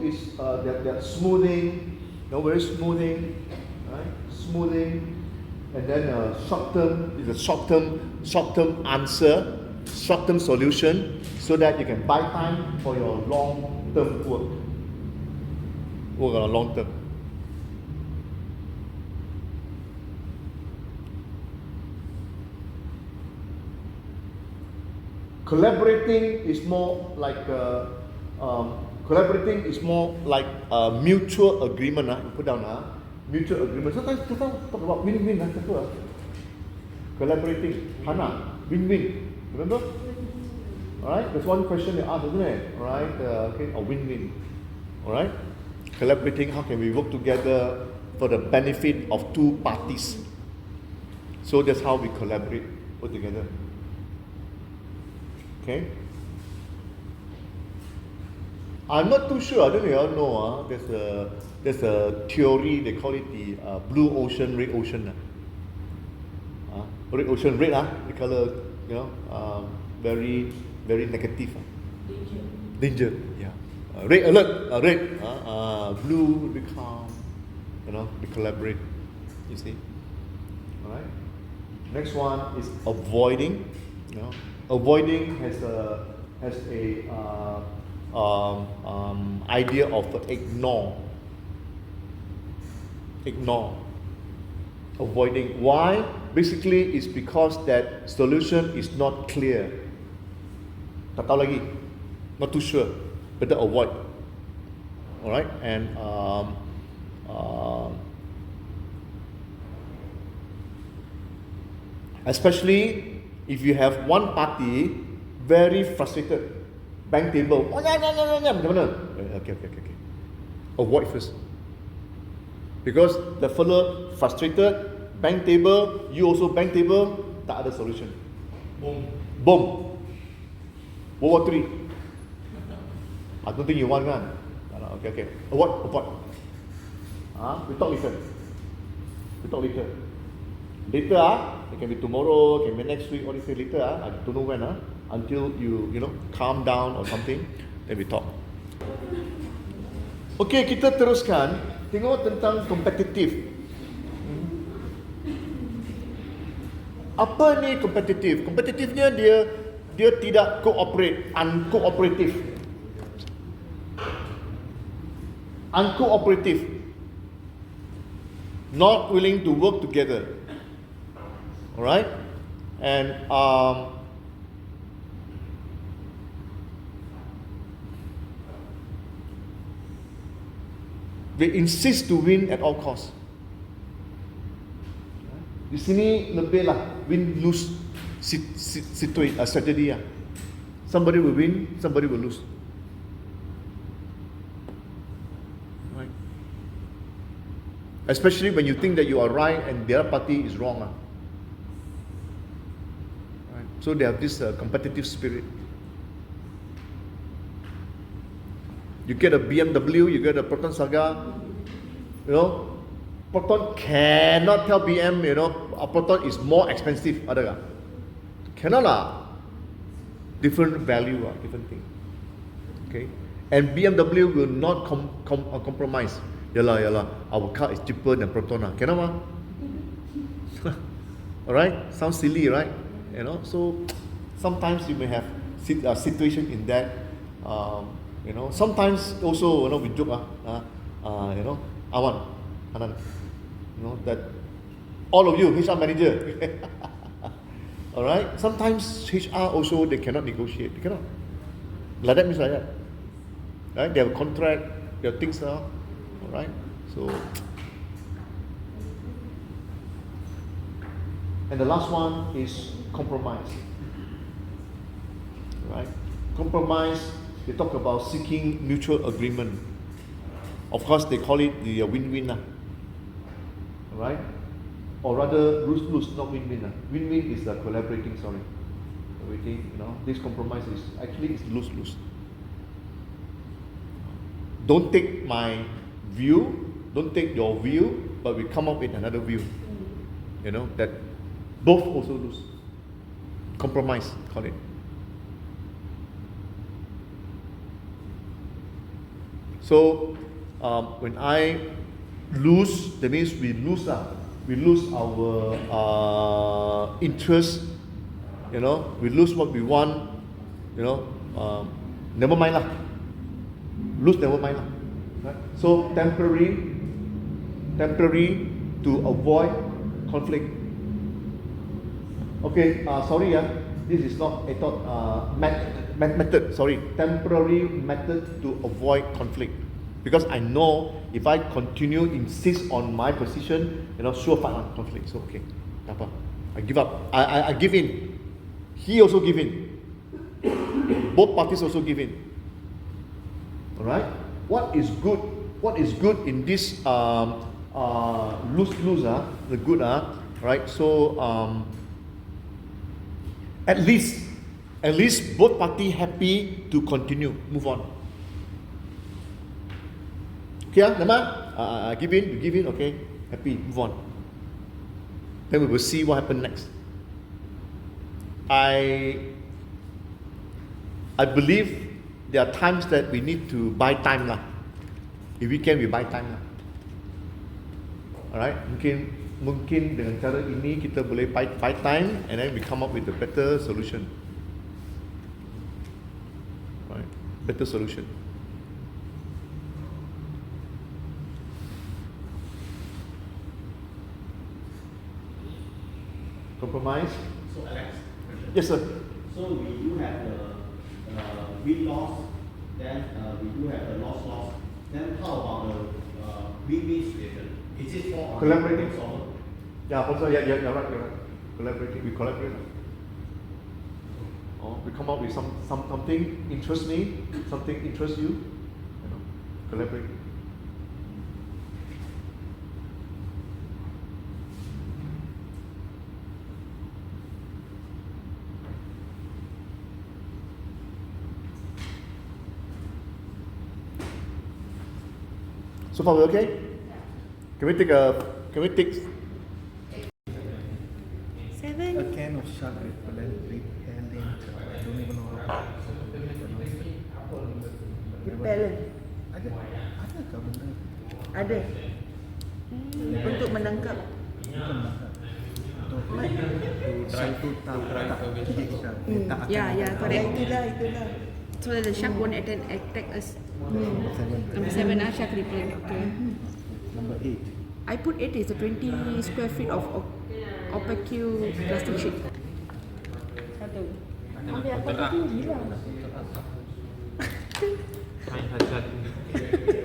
is that smoothing, very smoothing. Right? Smoothing. And then short term is a short term answer, short term solution, so that you can buy time for your long term work. Work on a long term. Collaborating is more like mutual agreement. You put down mutual agreement. Sometimes talk about win-win. Collaborating, Hannah, win-win. Remember? Alright, there's one question they asked, isn't it? Alright, okay, a win-win. Alright, collaborating. How can we work together for the benefit of two parties? So that's how we collaborate, work together. Okay. I'm not too sure. I don't know if you all know. There's a theory. They call it the blue ocean, red ocean. Red ocean, red. The color, very, very negative. Danger. Yeah. Red alert. Red. Blue will be calm. We collaborate. You see. All right. Next one is avoiding. Avoiding has a idea of ignore. Avoiding. Why? Basically, it's because that solution is not clear. Tak tahu lagi. Not too sure. Better avoid. Alright? And especially if you have one party very frustrated, bank table, macam mana? Okay. Avoid first. Because the fellow frustrated, bank table, you also bank table, tak ada solution. Boom. World War 3. I don't think you want kan? Okay. Avoid. We talk later. Later, it can be tomorrow, it can be next week, or later, I don't know when, until you calm down or something, then we talk. Okay, kita teruskan. Tengok tentang kompetitif. Apa ni kompetitif? Kompetitifnya dia tidak uncooperative. Uncooperative. Not willing to work together. Alright? And they insist to win at all costs. Di sini lebih lah win-lose strategy lah. Somebody will win, somebody will lose. Right? Especially when you think that you are right and the other party is wrong. Right? So they have this competitive spirit. You get a BMW, you get a Proton Saga, you know, Proton cannot tell BM, you know, a Proton is more expensive. Ada cannot lah. Different value, different thing. Okay, and BMW will not compromise. Yalah, our car is cheaper than Proton. Cannot lah. Alright, sounds silly, right? You know, so sometimes you may have a situation in that. You know, sometimes also, you know, we joke, you know, Anan, you know, that all of you, HR manager, all right, sometimes HR also, they cannot negotiate, they cannot. Like that means like that, right? They have a contract, they have things now, all right, so. And the last one is compromise, right? Compromise. They talk about seeking mutual agreement. Of course, they call it the win-win, right? Or rather, lose-lose, not win-win. Win-win is the collaborating. Collaborating. You know, this compromise is actually lose-lose. Don't take my view, don't take your view, but we come up with another view. You know, that both also lose. Compromise, call it. So when I lose, that means we lose our interest. You know, we lose what we want. You know, never mind lah. Lose, never mind lah. Right? So temporary to avoid conflict. Okay, sorry, this is not a method. Sorry, temporary method to avoid conflict. Because I know if I continue insist on my position, you know, sure fight on conflict. So okay, I give up. I give in. He also give in. Both parties also give in. All right. What is good? What is good in this lose-lose? The good, right? So at least both parties happy to continue, move on. Okay, Nama, give in, you give in, okay, happy, move on. Then we will see what happens next. I believe there are times that we need to buy time lah. If we can, we buy time lah. Alright, mungkin dengan cara ini kita boleh buy time and then we come up with a better solution. Right, better solution. Compromise. So Alex. Yes, sir. So we do have the win-loss, then we do have the loss-loss. Then how about the win-win situation? Is it for Collaborating. solver? Yeah, also, you're right. Collaborating, we collaborate. We come up with something interests me, something interests you. You know, collaborate. So far, we okay? Can we take? 7. A can of shark repellent repellent. I don't even know how. Repellent. Ada ke benda? Ada. Untuk menangkap. Bukan makan. Untuk drive tu tak gigit kita. Tak akan. Ya, correct. Itulah. So that the shark won't attack us. Number 7, shark repellent. Okay. Number 8. I put 8 is the 20 square feet of opaque plastic sheet. Satu. Ambil apa tinggi lah. Main satu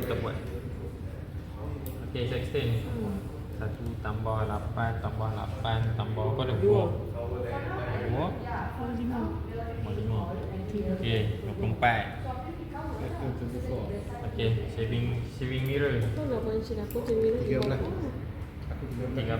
kita buat. Okay, it's extend. 1 tambah 8 tambah 8 tambah apa dah? 2 tambah 5 okey 24 okey saving mirror Kau nak mention aku macam ni. 13.